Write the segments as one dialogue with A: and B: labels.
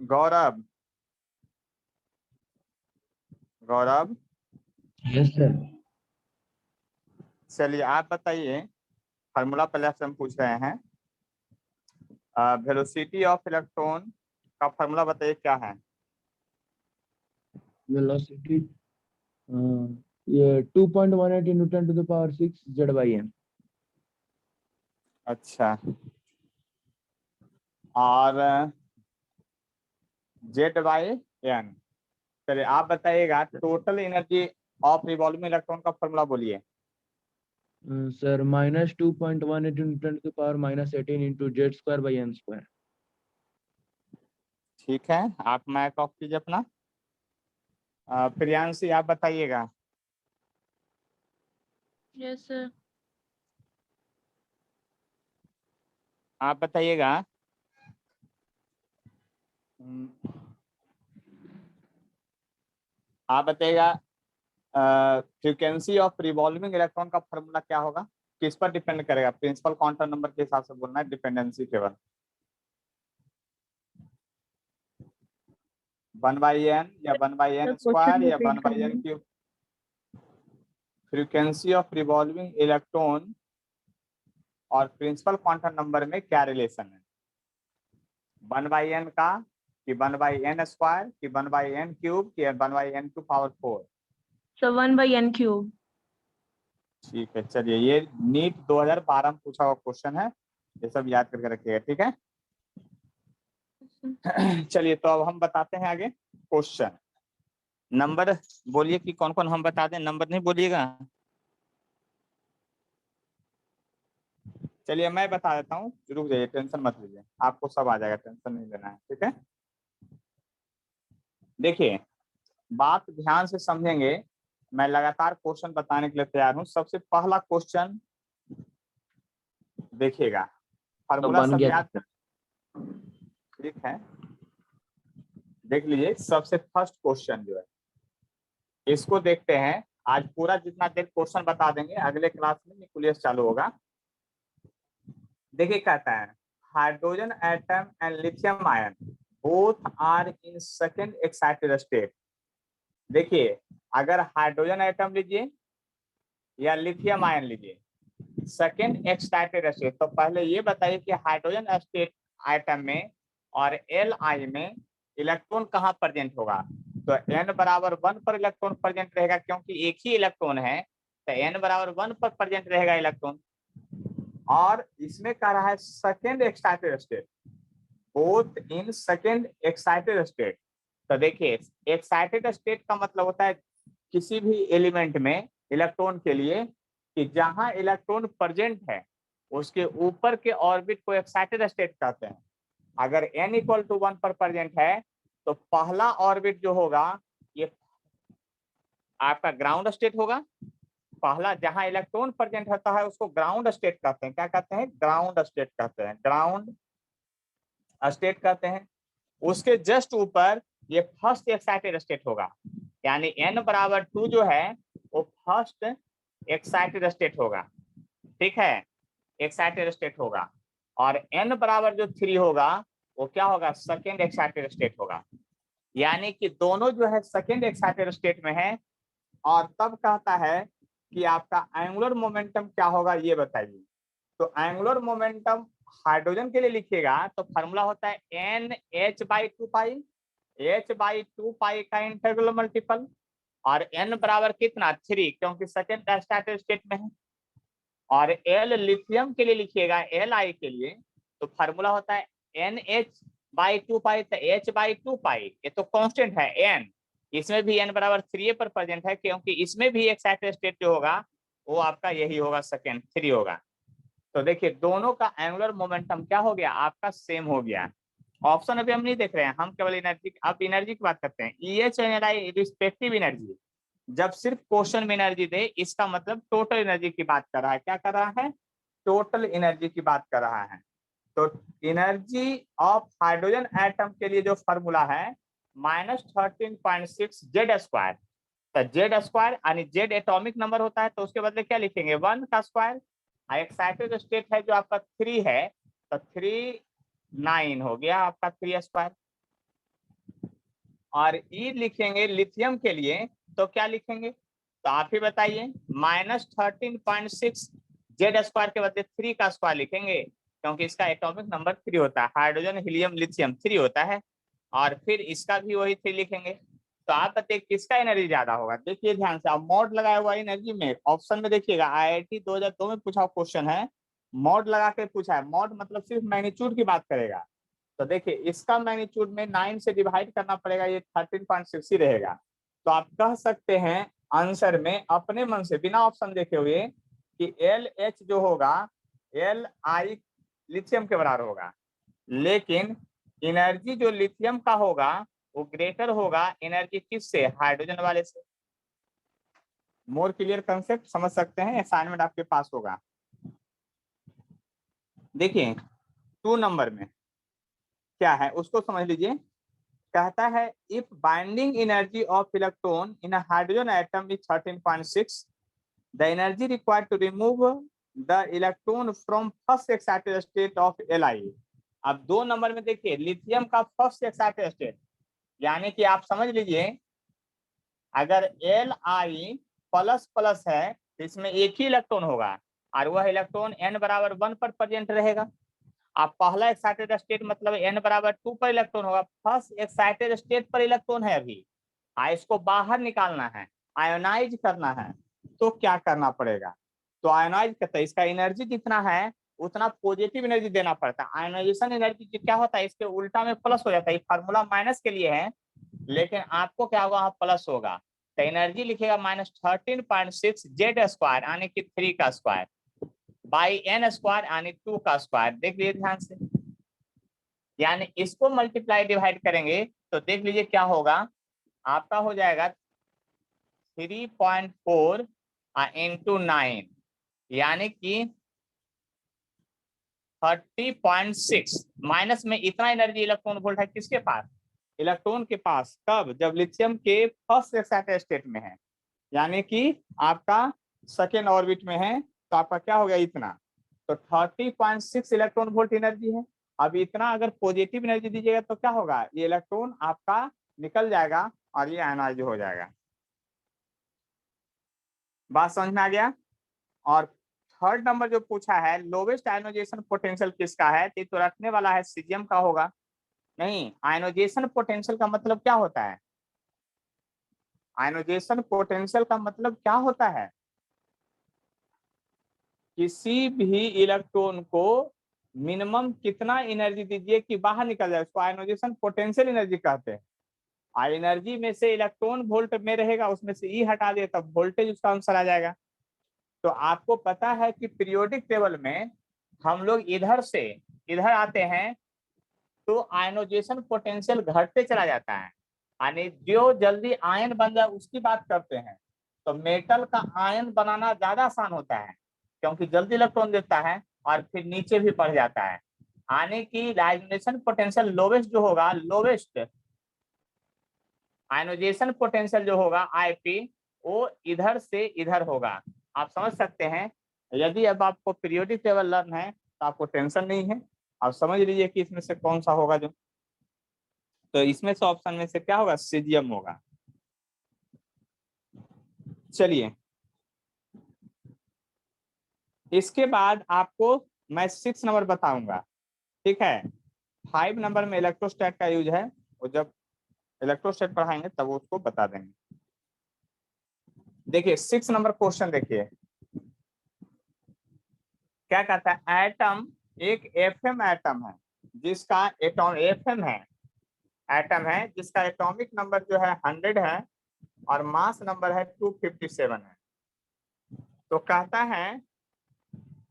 A: गौरव, गौरव,
B: yes sir.
A: चलिए आप बताइए, फार्मूला पहले से हम पूछ रहे हैं। वेलोसिटी ऑफ इलेक्ट्रॉन का फार्मूला बताइए क्या है।
B: वेलोसिटी ये 2.18 into 10⁻⁶ Z/m।
A: अच्छा, और Z/n। चलिए आप बताइएगा total energy of revolving electron का फार्मूला बोलिए।
B: Sir -2.18 into 10⁻⁻18 into Z²/m²।
A: ठीक है, आप माइक ऑफ कीजिए अपना। प्रियांशी आप बताइएगा।
C: Yes sir.
A: आप बताइएगा। आप बताइएगा फ्रीक्वेंसी ऑफ रिवॉल्विंग इलेक्ट्रॉन का फार्मूला क्या होगा। किस पर डिपेंड करेगा, प्रिंसिपल क्वांटम नंबर के हिसाब से बोलना है, डिपेंडेंसी केवल। 1/n या 1/n² या 1/n³। Frequency of revolving electron और प्रिंसिपल क्वांटम नंबर में क्या रिलेशन है, 1/n का कि 1/n² कि 1/n³ कि 1/n⁴।
C: Sir 1/n³।
A: ठीक है, चलिए ये नीट 2012 में पूछा हुआ क्वेश्चन है, ये सब याद करके रखिएगा, ठीक है। चलिए तो अब हम बताते हैं आगे क्वेश्चन। नंबर बोलिए कि कौन कौन हम बता दें, नंबर नहीं बोलिएगा। चलिए मैं बता देता हूँ, रुक जाइए, टेंशन मत लीजिए, आपको सब आ जाएगा, टेंशन नहीं लेना है, ठीक है। देखिए बात ध्यान से समझेंगे, मैं लगातार क्वेश्चन बताने के लिए तैयार हूँ। सबसे पहला क्वेश्चन देखिएगा, फार्मूला
B: बन
A: सब
B: गया
A: याद
B: था।
A: कर, ठीक है। देख लीजिए सबसे फर्स्ट क्वेश्चन जो है, इसको देखते हैं। आज पूरा जितना देर क्वेश्चन बता देंगे, अगले क्लास में न्यूक्लियस चालू होगा। देखिए कहता है hydrogen atom and lithium ion both are in second excited state. देखिए अगर हाइड्रोजन एटम लीजिए या लिथियम आयन लीजिए, सेकंड एक्साइटेड स्टेट, तो पहले ये बताइए कि हाइड्रोजन स्टेट आइटम में और एल आई में इलेक्ट्रॉन कहाँ प्रेजेंट होगा। तो n बराबर 1 पर इलेक्ट्रॉन प्रेजेंट रहेगा, क्योंकि एक ही इलेक्ट्रॉन है, तो n बराबर 1 पर प्रेजेंट रहेगा इलेक्ट्रॉन। और इसमें कह रहा है second excited state, both in second excited state. तो देखिए एक्साइटेड स्टेट का मतलब होता है किसी भी एलिमेंट में इलेक्ट्रॉन के लिए कि जहां इलेक्ट्रॉन प्रेजेंट है उसके ऊपर के ऑर्बिट को एक्साइटेड स्टेट कहते हैं। अगर n = 1 पर प्रेजेंट है तो पहला ऑर्बिट जो होगा ये आपका ग्राउंड स्टेट होगा। पहला जहां इलेक्ट्रॉन प्रेजेंट होता है उसको ग्राउंड स्टेट कहते हैं। क्या कहते हैं, ग्राउंड स्टेट कहते हैं, ग्राउंड स्टेट कहते हैं। उसके जस्ट ऊपर ये फर्स्ट एक्साइटेड स्टेट होगा, यानी n बराबर 2 जो है वो फर्स्ट एक्साइटेड स्टेट होगा, ठीक है, एक्साइटेड स्टेट होगा। और n बराबर जो 3 होगा वो क्या होगा, सेकेंड एक्साइटेड स्टेट होगा। यानी कि दोनों जो है सेकेंड एक्साइटेड स्टेट में है। और तब कहता है कि आपका एंगुलर मोमेंटम क्या होगा ये बताइए। तो एंगुलर मोमेंटम हाइड्रोजन के लिए लिखिएगा तो फार्मूला होता है NH/2π, H/2π का इंटीग्रल मल्टीपल, और n बराबर कितना 3, क्योंकि सेकेंड एक्साइटेड स्टेट में है। और L लिथियम के लिए लिखिएगा, Li के लिए तो फार्मूला होता है NH/2π, तो H/2π ये तो कांस्टेंट है n, इसमें भी n बराबर 3 पर प्रेजेंट है, क्योंकि इसमें भी एक्साइटेड स्टेट जो होगा वो आपका यही होगा, सेकेंड 3 होगा। तो देखिए दोनों का एंगुलर मोमेंटम क्या हो गया, आपका सेम हो गया। ऑप्शन अभी हम नहीं देख रहे हैं, हम केवल एनर्जी, अब एनर्जी की बात करते हैं। EH और Ni रिस्पेक्टिव एनर्जी, जब सिर्फ क्वेश्चन में एनर्जी दे इसका मतलब टोटल एनर्जी की बात कर रहा है। क्या कर रहा है, टोटल एनर्जी की बात कर रहा है। तो एनर्जी ऑफ हाइड्रोजन एटम के लिए जो फॉर्मूला है -13.6 Z²। तो Z² यानी Z एटॉमिक नंबर होता है, तो उसके बदले क्या लिखेंगे 1 का स्क्वायर। एक्साइटेड स्टेट है जो आपका 3 है, तो 3 9 हो गया आपका 3² और ई लिखेंगे लिथियम के लिए तो क्या लिखेंगे, तो आप ही बताइए। -13.6 Z² के बदले 3 का स्क्वायर लिखेंगे, क्योंकि इसका एटॉमिक नंबर 3 होता है, हाइड्रोजन हीलियम लिथियम 3 होता है, और फिर इसका भी वही 3 लिखेंगे। तो आप बताइए किसका एनर्जी ज्यादा होगा। देखिए ध्यान से, आप मॉड लगाया हुआ एनर्जी में ऑप्शन में देखिएगा, IIT 2002 में पूछा क्वेश्चन है, मॉड लगा के पूछा है। मॉड मतलब सिर्फ मैग्नीट्यूड की बात करेगा। तो देखिए इसका मैग्नीट्यूड में 9 से डिवाइड करना पड़ेगा, ये 13.6 ही रहेगा। तो आप कह सकते हैं आंसर में अपने मन से बिना ऑप्शन देखे हुए कि LH जो होगा Li लिथियम के बराबर होगा, लेकिन एनर्जी जो लिथियम का होगा वो ग्रेटर होगा एनर्जी किससे, हाइड्रोजन वाले से। मोर क्लियर कंसेप्ट समझ सकते हैं, असाइनमेंट आपके पास होगा। देखिए 2 नंबर में क्या है उसको समझ लीजिए। कहता है if binding energy of electron in hydrogen atom is 13.6, the energy required to remove the electron from first excited state of Li। अब 2 नंबर में देखिए लिथियम का फर्स्ट एक्साइटेड स्टेट, यानी कि आप समझ लीजिए अगर Li प्लस प्लस है तो इसमें एक ही इलेक्ट्रॉन होगा और वह इलेक्ट्रॉन n बराबर 1 पर प्रेजेंट रहेगा। आप पहला एक्साइटेड स्टेट मतलब n बराबर 2 पर इलेक्ट्रॉन होगा, फर्स्ट एक्साइटेड स्टेट पर इलेक्ट्रॉन है अभी, इसको बाहर निकालना है, आयोनाइज करना है। तो क्या करना पड़ेगा, तो आयोनाइज करते हैं, इसका एनर्जी जितना है उतना पॉजिटिव एनर्जी देना पड़ता है। आयोनाइजेशन एनर्जी क्या होता है, इसके उल्टा में प्लस हो जाता है। फार्मूला माइनस के लिए है, लेकिन आपको क्या होगा, प्लस होगा। तो एनर्जी लिखेगा -13.6 Z² यानी कि 3 का स्क्वायर बाई n² यानी 2 का स्क्वायर। देख लीजिए ध्यान से, यानी इसको मल्टीप्लाई डिवाइड करेंगे तो देख लीजिए क्या होगा, आपका हो जाएगा 3.4 इंटू 9 यानी कि 30.6। माइनस में इतना एनर्जी इलेक्ट्रॉन वोल्ट है किसके पास, इलेक्ट्रॉन के पास। कब, जब लिथियम के फर्स्ट एक्साइटेड स्टेट में है, यानी कि आपका सेकेंड ऑर्बिट में है, तो आपका क्या हो गया इतना। तो 30.6 इलेक्ट्रॉन वोल्ट एनर्जी है। अब इतना अगर पॉजिटिव एनर्जी दीजिएगा तो क्या होगा, ये इलेक्ट्रॉन आपका निकल जाएगा और ये आयनाइज हो जाएगा। बात समझ में आ गया। और थर्ड नंबर जो पूछा है लोवेस्ट आयनाइजेशन पोटेंशियल किसका है, तो रखने वाला है सीजियम का होगा। नहीं, आयनाइजेशन पोटेंशियल का मतलब क्या होता है, आयनाइजेशन पोटेंशियल का मतलब क्या होता है, किसी भी इलेक्ट्रॉन को मिनिमम कितना एनर्जी दीजिए कि बाहर निकल जाए, उसको आयनाइजेशन पोटेंशियल एनर्जी कहते हैं। एनर्जी में से इलेक्ट्रॉन वोल्ट में रहेगा, उसमें से ई हटा दिए तब वोल्टेज उसका आंसर आ जाएगा। तो आपको पता है कि पीरियोडिक टेबल में हम लोग इधर से इधर आते हैं तो आयनाइजेशन पोटेंशियल घटते चला जाता है, यानी जो जल्दी आयन बन जाए उसकी बात करते हैं। तो मेटल का आयन बनाना ज्यादा आसान होता है क्योंकि जल्दी इलेक्ट्रॉन देता है और फिर नीचे भी बढ़ जाता है। यानी कि आयनाइजेशन पोटेंशियल लोवेस्ट जो होगा, लोवेस्ट आयनाइजेशन पोटेंशियल जो होगा IP, वो इधर से इधर होगा। आप समझ सकते हैं। यदि अब आपको पीरियोडिक टेबल लर्न है तो आपको टेंशन नहीं है, आप समझ लीजिए कि इसमें से कौन सा होगा जो, तो इसमें से ऑप्शन में से क्या होगा, सीजियम होगा। चलिए इसके बाद आपको मैं 6 नंबर बताऊंगा, ठीक है। 5 नंबर में इलेक्ट्रोस्टैट का यूज है, और जब इलेक्ट्रोस्टैट पढ़ाएंगे तब वो उसको बता देंगे। देखिए 6 नंबर क्वेश्चन देखिए क्या कहता है, एटम एक FM एटम है जिसका एटॉम FM है, एटम है जिसका एटॉमिक नंबर जो है 100 है और मास नंबर है 257 है। तो कहता है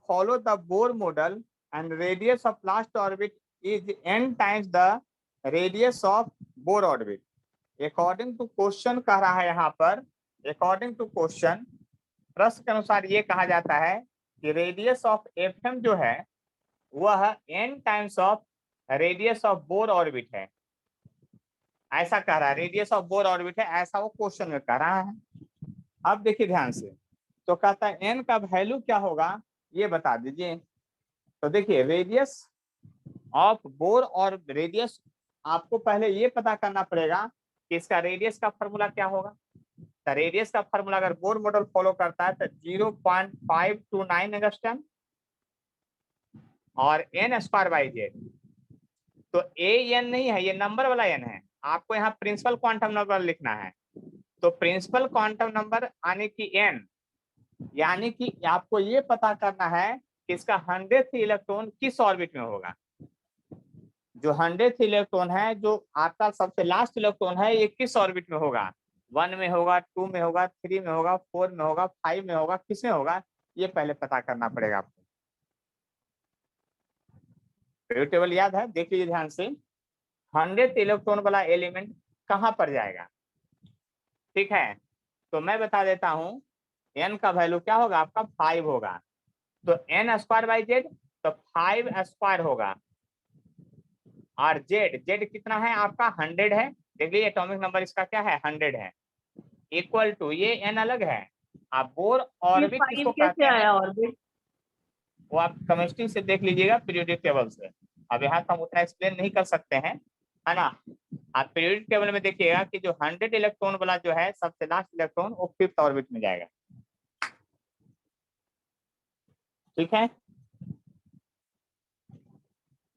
A: follow the Bohr model and radius of last orbit is n times the radius of Bohr orbit। According to question कह रहा है यहाँ पर, according to question प्रश्न के अनुसार ये कहा जाता है कि रेडियस ऑफ FM जो है वह n times of radius of Bohr orbit है, ऐसा कह रहा है। रेडियस ऑफ बोर ऑर्बिट है ऐसा वो क्वेश्चन में कह रहा है। अब देखिए ध्यान से, तो कहता है n का वैल्यू क्या होगा ये बता दीजिए। तो देखिए रेडियस ऑफ बोर और रेडियस आपको पहले ये पता करना पड़ेगा कि इसका रेडियस का फॉर्मूला क्या होगा। तो रेडियस का फॉर्मूला अगर बोर मॉडल फॉलो करता है तो 0.529 एंगस्ट्रम और n स्क्वायर बाई जेड। तो ए एन नहीं है, ये नंबर वाला एन है, आपको यहाँ प्रिंसिपल क्वांटम नंबर लिखना है। तो प्रिंसिपल क्वांटम नंबर यानी कि एन, यानी कि आपको ये पता करना है कि इसका 100th इलेक्ट्रॉन किस ऑर्बिट में होगा। जो 100th इलेक्ट्रॉन है, जो आपका सबसे लास्ट इलेक्ट्रॉन है, ये किस ऑर्बिट में होगा। 1 में होगा, 2 में होगा, 3 में होगा, 4 में होगा, 5 में होगा, किस में होगा, ये पहले पता करना पड़ेगा आपको। पीरियोडिक टेबल याद है, देख लीजिए ध्यान से। 100th इलेक्ट्रॉन वाला एलिमेंट कहाँ पर जाएगा। ठीक है, तो मैं बता देता हूँ, n का वैल्यू क्या होगा आपका 5 होगा। तो n स्क्वायर बाई जेड, तो 5 स्क्वायर होगा। और जेड कितना है आपका 100 है, देख लीजिए एटॉमिक नंबर इसका क्या है 100 है। इक्वल टू ये n अलग है। आप बोर ऑर्बिट किसको कहते हैं,
C: ऑर्बिट?
A: वो आप केमिस्ट्री से देख लीजिएगा, पीरियोडिक टेबल से। अब यहाँ तो हम उतना एक्सप्लेन नहीं कर सकते हैं, है ना। आप पीरियोडिक टेबल में देखिएगा कि जो 100 इलेक्ट्रॉन वाला जो है सबसे लास्ट इलेक्ट्रॉन, वो 5th ऑर्बिट में जाएगा। ठीक है,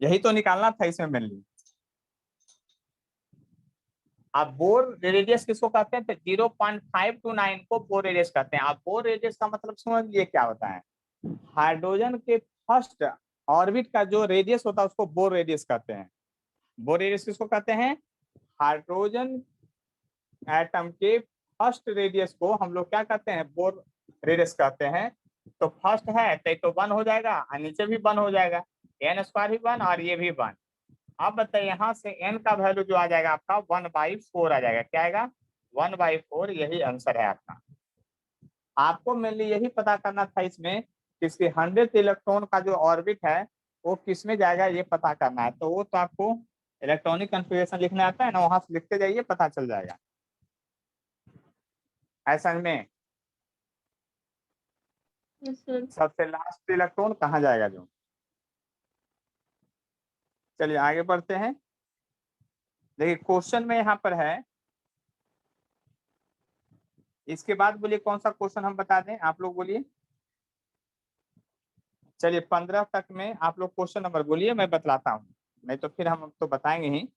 A: यही तो निकालना था इसमें मेनली। आप बोर रेडियस किसको कहते हैं, तो 0.529 को बोर रेडियस कहते हैं। आप बोर रेडियस का मतलब समझ लीजिए क्या होता है। हाइड्रोजन के फर्स्ट ऑर्बिट का जो रेडियस होता है उसको बोर रेडियस कहते हैं। बोर रेडियस किसको कहते हैं, हाइड्रोजन एटम के फर्स्ट रेडियस को हम लोग क्या कहते हैं, बोर रेडियस कहते हैं। तो फर्स्ट है तो 1 हो जाएगा और नीचे भी 1 हो जाएगा, n स्क्वायर भी 1 और ये भी 1। अब बताइए यहाँ से n का वैल्यू जो आ जाएगा आपका 1/4 आ जाएगा। क्या आएगा 1/4, यही आंसर है आपका। आपको मेनली यही पता करना था इसमें, किसके 100th इलेक्ट्रॉन का जो ऑर्बिट है वो किस में जाएगा, ये पता करना है। तो वो तो आपको इलेक्ट्रॉनिक कन्फिग्रेशन लिखने आता है ना, वहां से लिखते जाइए, पता चल जाएगा। ऐसा में
C: यस सर।
A: सबसे लास्ट इलेक्ट्रॉन कहाँ जाएगा जो। चलिए आगे बढ़ते हैं। देखिए क्वेश्चन में यहाँ पर है, इसके बाद बोलिए कौन सा क्वेश्चन हम बता दें, आप लोग बोलिए। चलिए 15 तक में आप लोग क्वेश्चन नंबर बोलिए, मैं बतलाता हूँ, नहीं तो फिर हम तो बताएंगे ही।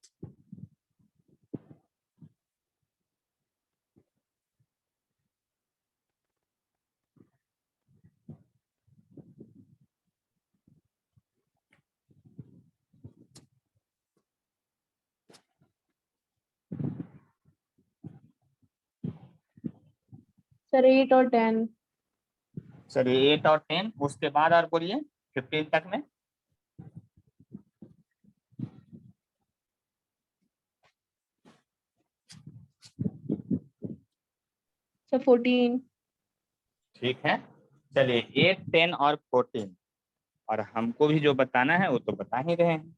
C: सर 8 और 10।
A: चलिए 8 और 10, उसके बाद और बोलिए 15 तक में।
C: सर 14।
A: ठीक है, चलिए 8, 10 और 14, और हमको भी जो बताना है वो तो बता ही रहे हैं।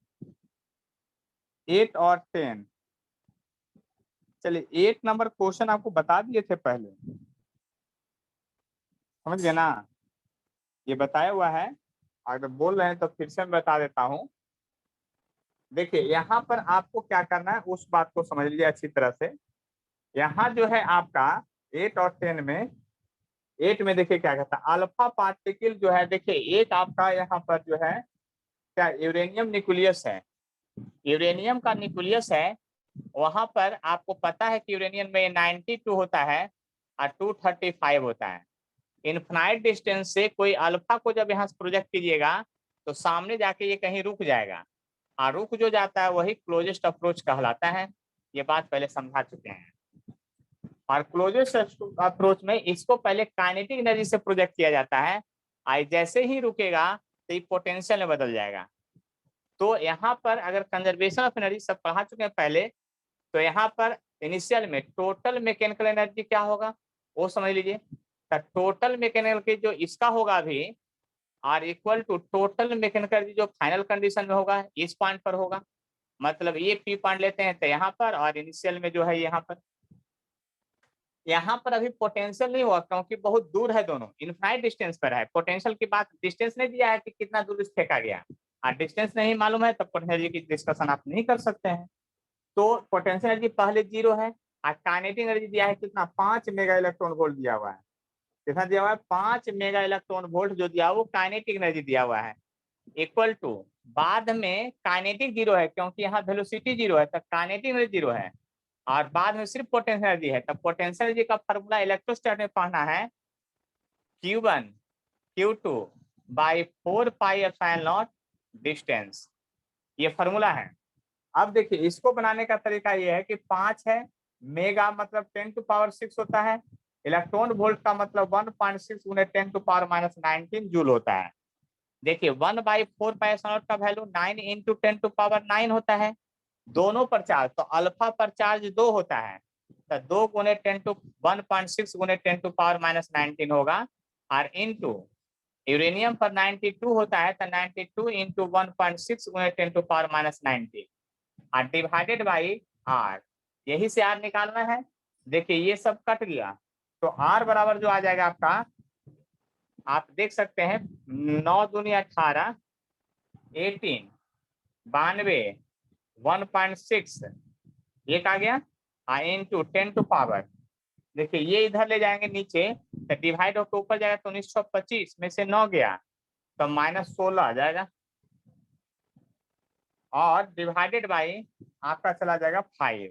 A: 8 और 10, चलिए 8 नंबर क्वेश्चन आपको बता दिए थे पहले, समझ गए ना, ये बताया हुआ है। अगर बोल रहे हैं तो फिर से मैं बता देता हूँ। देखिए यहाँ पर आपको क्या करना है उस बात को समझ लीजिए अच्छी तरह से। यहाँ जो है आपका 8 और 10 में, 8 में देखिए क्या कहता है, अल्फा पार्टिकल जो है, देखिए एक आपका यहाँ पर जो है क्या यूरेनियम न्यूक्लियस है, यूरेनियम का न्यूक्लियस है। वहां पर आपको पता है कि यूरेनियम में 92 होता है और 235 होता है। इनफाइनाइट डिस्टेंस से कोई अल्फा को जब यहाँ से प्रोजेक्ट कीजिएगा तो सामने जाके ये कहीं रुक जाएगा, और रुक जो जाता है वही क्लोजेस्ट अप्रोच कहलाता है। ये बात पहले समझा चुके हैं। और क्लोजेस्ट अप्रोच में इसको पहले काइनेटिक एनर्जी से प्रोजेक्ट किया जाता है, और जैसे ही रुकेगा तो ये पोटेंशियल में बदल जाएगा। तो यहाँ पर अगर कंजर्वेशन ऑफ एनर्जी सब पढ़ा चुके हैं पहले, तो यहाँ पर इनिशियल में टोटल मैकेनिकल एनर्जी क्या होगा वो समझ लीजिए। टोटल मैकेनिकल की जो इसका होगा अभी, are equal to total mechanical energy जो फाइनल कंडीशन में होगा इस पॉइंट पर होगा। मतलब ये पी पॉइंट लेते हैं तो यहाँ पर, और इनिशियल में जो है यहाँ पर। यहाँ पर अभी पोटेंशियल नहीं हुआ क्योंकि बहुत दूर है, दोनों इनफाइनाइट डिस्टेंस पर है। पोटेंशियल की बात डिस्टेंस नहीं दिया है कि कितना दूर फेंका गया, और डिस्टेंस नहीं मालूम है तब पोटेंशियल की डिस्कशन आप नहीं कर सकते हैं। तो पोटेंशियल एनर्जी पहले 0 है, और काइनेटिक एनर्जी दिया है कितना, 5 मेगा इलेक्ट्रॉन वोल्ट दिया हुआ है। कितना दिया हुआ है, 5 मेगा इलेक्ट्रॉन वोल्ट जो दिया वो काइनेटिक एनर्जी दिया हुआ है, इक्वल टू, बाद में काइनेटिक 0 है क्योंकि यहाँ वेलोसिटी 0 है, तो काइनेटिक एनर्जी 0 है, और बाद में सिर्फ पोटेंशियल एनर्जी है। तो पोटेंशियल एनर्जी का फॉर्मूला इलेक्ट्रोस्टैट में पढ़ना है, Q1 Q2 by 4 pi epsilon not distance, ये फॉर्मूला है। अब देखिए इसको बनाने का तरीका ये है कि 5 है, मेगा मतलब 10⁻6 होता है, इलेक्ट्रॉन वोल्ट का मतलब 1.6 गुने 10⁻⁻19 जूल होता है। देखिए 1/4 पाई एप्सिलॉन नॉट का वैल्यू 9 इंटू 10⁻9 होता है, दोनों पर चार्ज, तो अल्फा पर चार्ज 2 होता है, तो 2 गुने 1.6 गुने 10⁻⁻19 होगा, और इंटू यूरेनियम पर 92 होता है, तो 92 इंटू 1.6 गुने 10⁻⁻19 और डिवाइडेड बाई आर, यही से आर निकालना है। देखिए ये सब कट गया, तो आर बराबर जो आ जाएगा आपका, आप देख सकते हैं 9 दूनी 18, 18, 92, 1.6 एक आ गया, इंटू 10 टू पावर, देखिए ये इधर ले जाएंगे नीचे, तो डिवाइड होकर ऊपर जाएगा, तो 1925 में से 9 गया तो -16 आ जाएगा, और डिवाइडेड बाई आपका चला जाएगा 5,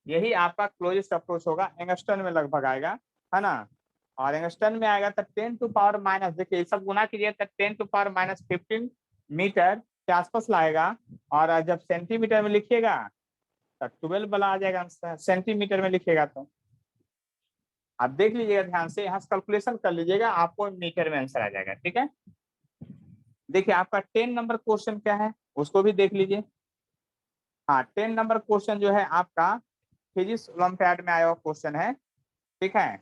A: यही आपका क्लोजेस्ट अप्रोच होगा, एंगस्टन में लगभग आएगा, है ना। और एंगस्टन में आएगा तो 10 टू पावर माइनस, देखिए सब गुना कीजिए तो 10 टू पावर -15 मीटर के आसपास लाएगा, और जब सेंटीमीटर में लिखिएगा तो 12 वाला आ जाएगा, सेंटीमीटर में लिखिएगा तो आप देख लीजिएगा ध्यान से, यहाँ कैलकुलेशन कर लीजिएगा, आपको मीटर में आंसर आ जाएगा, ठीक है। देखिए आपका 10 नंबर क्वेश्चन क्या है उसको भी देख लीजिए। हाँ 10 नंबर क्वेश्चन जो है आपका फिजिक्स ओलंपियाड में आया हुआ क्वेश्चन है, ठीक है।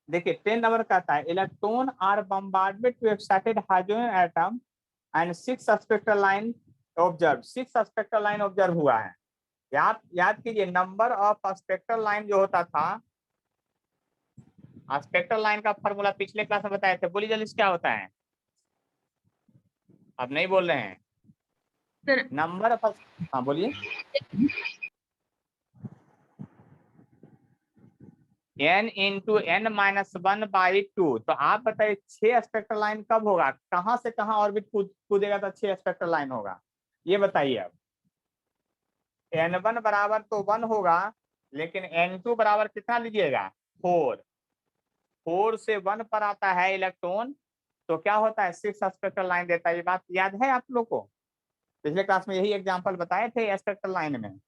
A: देखिए 10 नंबर कहता है, electron are bombarded to excited hydrogen atom and 6 spectral line observe, 6 spectral line observe हुआ है। याद कीजिए, नंबर ऑफ स्पेक्ट्रल लाइन जो होता था, स्पेक्ट्रल लाइन का फॉर्मूला पिछले क्लास में बताए थे, बोलिए जल्दी क्या होता है, अब नहीं बोल रहे हैं
C: सर
A: नंबर ऑफ, हाँ बोलिए, n इंटू n-1/2, तो आप बताइए 6 स्पेक्ट्रल लाइन कब होगा, कहां से कहां ऑर्बिट कूदेगा तो 6 स्पेक्ट्रल लाइन होगा, ये बताइए। अब n1 बराबर तो 1 होगा, लेकिन n2 बराबर कितना लीजिएगा, 4, 4 से 1 पर आता है इलेक्ट्रॉन, तो क्या होता है 6 स्पेक्ट्रल लाइन देता है, ये बात याद है आप लोग को, पिछले क्लास में यही एग्जांपल बताए थे स्पेक्ट्रल लाइन में।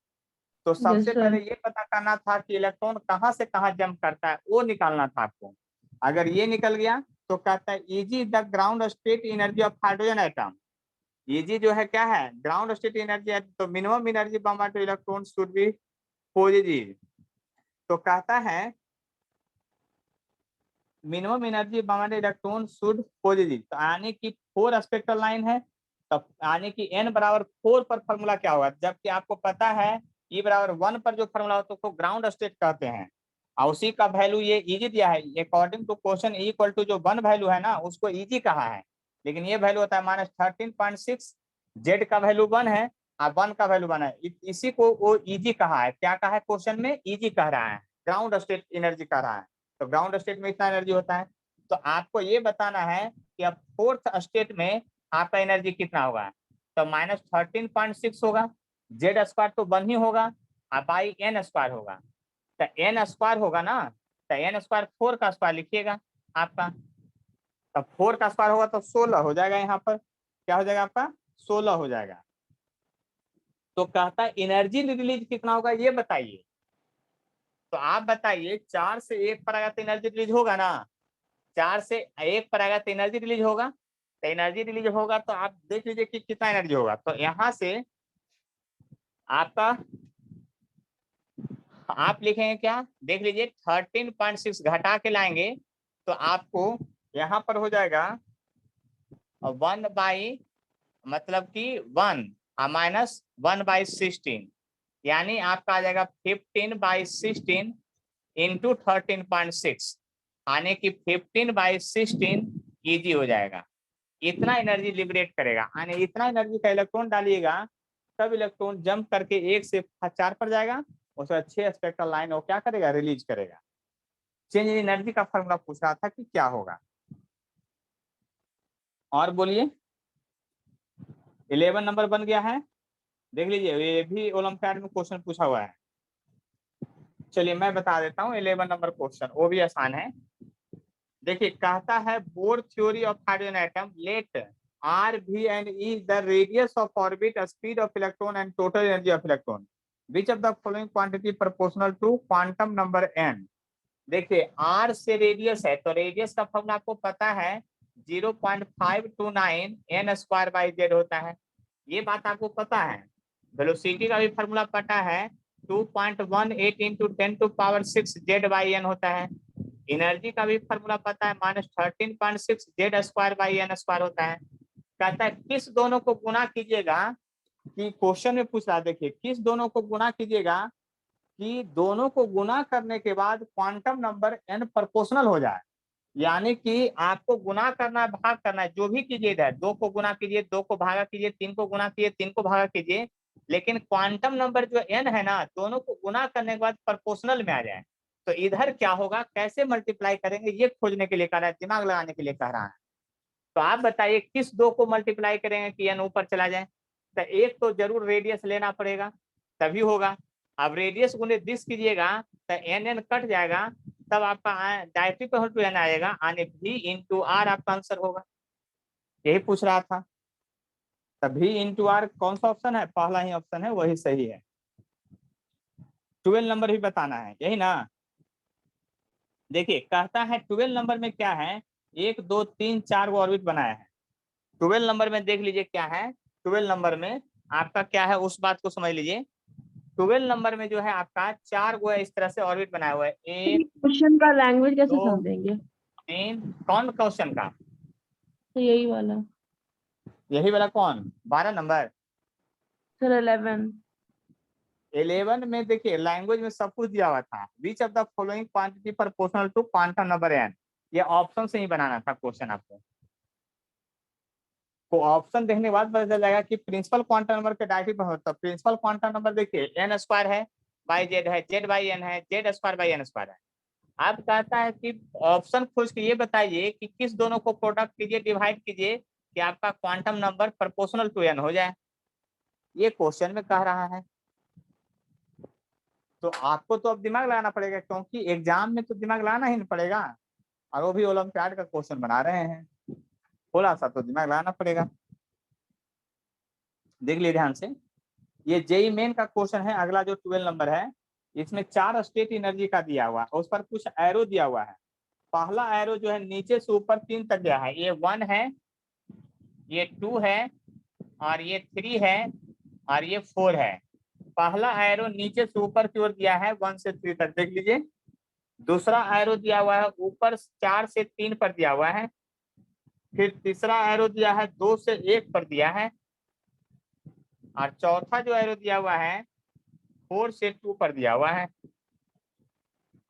A: तो सबसे
C: सर
A: पहले ये पता करना था कि इलेक्ट्रॉन कहां से कहां जंप करता है, वो निकालना था आपको। अगर ये निकल गया तो कहता है easy the ground state energy of hydrogen atom, easy जो है क्या है, ग्राउंड स्टेट एनर्जी है, तो minimum energy bomb two electron should be positive, तो कहता है minimum energy bomb two electron should positive, तो आने की 4 स्पेक्ट्रल लाइन है, तब आने की n बराबर 4 पर फॉर्मूला क्या होगा, जबकि आपको पता है E बराबर 1 पर जो फॉर्मूला होता है उसको ग्राउंड स्टेट कहते हैं, और उसी का वैल्यू ये इजी दिया है, according to question equal to जो 1 वैल्यू है ना उसको इजी कहा है, लेकिन ये वैल्यू होता है -13.6, जेड का वैल्यू 1 है और 1 का वैल्यू 1 है, इसी को वो इजी कहा है, क्या कहा है क्वेश्चन में, इजी कह रहा है, ग्राउंड स्टेट एनर्जी कह रहा है, तो ग्राउंड स्टेट में इतना एनर्जी होता है। तो आपको ये बताना है कि अब 4th स्टेट में आपका एनर्जी कितना होगा, तो -13.6 होगा, जेड स्क्वायर तो 1 ही होगा, और बाई n स्क्वायर होगा, तो n स्क्वायर होगा ना, तो n स्क्वायर 4 का स्क्वायर लिखिएगा आपका, तो 4 का स्क्वायर होगा तो 16 हो जाएगा, यहाँ पर क्या हो जाएगा आपका 16 हो जाएगा। तो कहता है एनर्जी रिलीज कितना होगा ये बताइए, तो आप बताइए 4 से 1 पर आएगा तो एनर्जी रिलीज होगा ना, 4 से 1 पर आएगा तो एनर्जी रिलीज होगा, तो एनर्जी रिलीज होगा तो आप देख लीजिए कि कितना एनर्जी होगा, तो यहाँ से आपका आप लिखेंगे क्या, देख लीजिए 13.6 घटा के लाएंगे तो आपको यहाँ पर हो जाएगा 1 बाई मतलब कि 1 -1/16, यानी आपका आ जाएगा 15/16 इंटू 13.6, आने की 15/16 इजी हो जाएगा, इतना एनर्जी लिबरेट करेगा, यानी इतना एनर्जी का इलेक्ट्रॉन डालिएगा तब इलेक्ट्रॉन जंप करके 1 से 4 पर जाएगा, उसका 6 स्पेक्ट्रल लाइन वो क्या करेगा, रिलीज करेगा। चेंज इन एनर्जी का फॉर्मूला पूछ रहा था कि क्या होगा। और बोलिए 11 नंबर बन गया है, देख लीजिए ये भी ओलंपियाड में क्वेश्चन पूछा हुआ है। चलिए मैं बता देता हूँ 11 नंबर क्वेश्चन, वो भी आसान है। देखिए कहता है Bohr theory of hydrogen atom, let R V and E the radius of orbit, speed of electron and total energy of electron, which of the following quantity proportional to quantum number N. देखिए R से radius है, तो radius का formula आपको पता है 0.529 N square by Z होता है, ये बात आपको पता है। वेलोसिटी का भी फॉर्मूला पता है 2.18 इंटू 10⁻6 जेड बाई एन होता है। एनर्जी का भी फॉर्मूला पता है -13.6 Z square by N square होता है। कहता है किस दोनों को गुना कीजिएगा, कि क्वेश्चन में पूछ रहा है, देखिए किस दोनों को गुना कीजिएगा कि दोनों को गुना करने के बाद क्वांटम नंबर n प्रोपोर्शनल हो जाए। यानी कि आपको गुना करना है, भाग करना है, जो भी कीजिए, इधर 2 को गुना कीजिए, 2 को भागा कीजिए, 3 को गुना कीजिए, 3 को भागा कीजिए, लेकिन क्वांटम नंबर जो n है ना, दोनों को गुना करने के बाद प्रोपोर्शनल में आ जाए। तो इधर क्या होगा, कैसे मल्टीप्लाई करेंगे, ये खोजने के लिए कह रहा है, दिमाग लगाने के लिए कह रहा है। तो आप बताइए किस 2 को मल्टीप्लाई करेंगे कि n ऊपर चला जाए। तो एक तो जरूर रेडियस लेना पड़ेगा तभी होगा। अब रेडियस गुने दिस कीजिएगा तो n कट जाएगा, तब आपका डायरेक्टली इक्वल टू n आएगा, आने v इंटू आर आपका आंसर होगा। यही पूछ रहा था। तभी इंटू आर कौन सा ऑप्शन है, पहला ही ऑप्शन है, वही सही है। 12 नंबर भी बताना है, यही ना। देखिए कहता है 12 नंबर में क्या है, 1 2 3 4 वो ऑर्बिट बनाया है। 12 नंबर में देख लीजिए क्या है, 12 नंबर में आपका क्या है, उस बात को समझ लीजिए। 12 नंबर में जो है आपका 4 गो इस तरह से ऑर्बिट बनाया हुआ है, 1
C: क्वेश्चन का लैंग्वेज कैसे
A: 2
C: समझेंगे?
A: 3। कौन क्वेश्चन का,
C: तो यही वाला
A: यही वाला कौन, 12 नंबर।
C: सर 11।
A: 11 में देखिए लैंग्वेज में सब कुछ दिया हुआ था, which of the following quantity proportional to quantum number n। ये ऑप्शन से ही बनाना था क्वेश्चन आपको। तो ऑप्शन देखने के बाद पता चल जाएगा कि प्रिंसिपल क्वांटम नंबर के डायरेक्टली पर होता है। प्रिंसिपल क्वांटम नंबर देखिए n स्क्वायर है बाई जेड है, जेड बाई एन है, Z square by N square है। अब कहता है कि ऑप्शन खोज के ये बताइए कि किस दोनों को प्रोडक्ट कीजिए, डिवाइड कीजिए कि आपका quantum number proportional to n हो जाए। ये क्वेश्चन में कह रहा है। तो आपको तो अब दिमाग लगाना पड़ेगा, क्योंकि एग्जाम में तो दिमाग लगाना ही नहीं पड़ेगा, और वो भी ओलंपियाड का क्वेश्चन बना रहे हैं, थोड़ा सा तो दिमाग लगाना पड़ेगा। देख लीजिए ध्यान से, ये जेई मेन का क्वेश्चन है। अगला जो 12 नंबर है, इसमें 4 स्टेट एनर्जी का दिया हुआ है, उस पर कुछ एरो दिया हुआ है। पहला एरो जो है नीचे से ऊपर 3 तक गया है, ये 1 है, ये 2 है, और ये 3 है, और ये 4 है। पहला एरो नीचे से ऊपर की ओर दिया है 1 से 3 तक, देख लीजिए। दूसरा एरो दिया हुआ है ऊपर 4 से 3 पर दिया हुआ है। फिर तीसरा एरो दिया है 2 से 1 पर दिया है, और चौथा जो एरो दिया हुआ है 4 से 2 पर दिया हुआ है,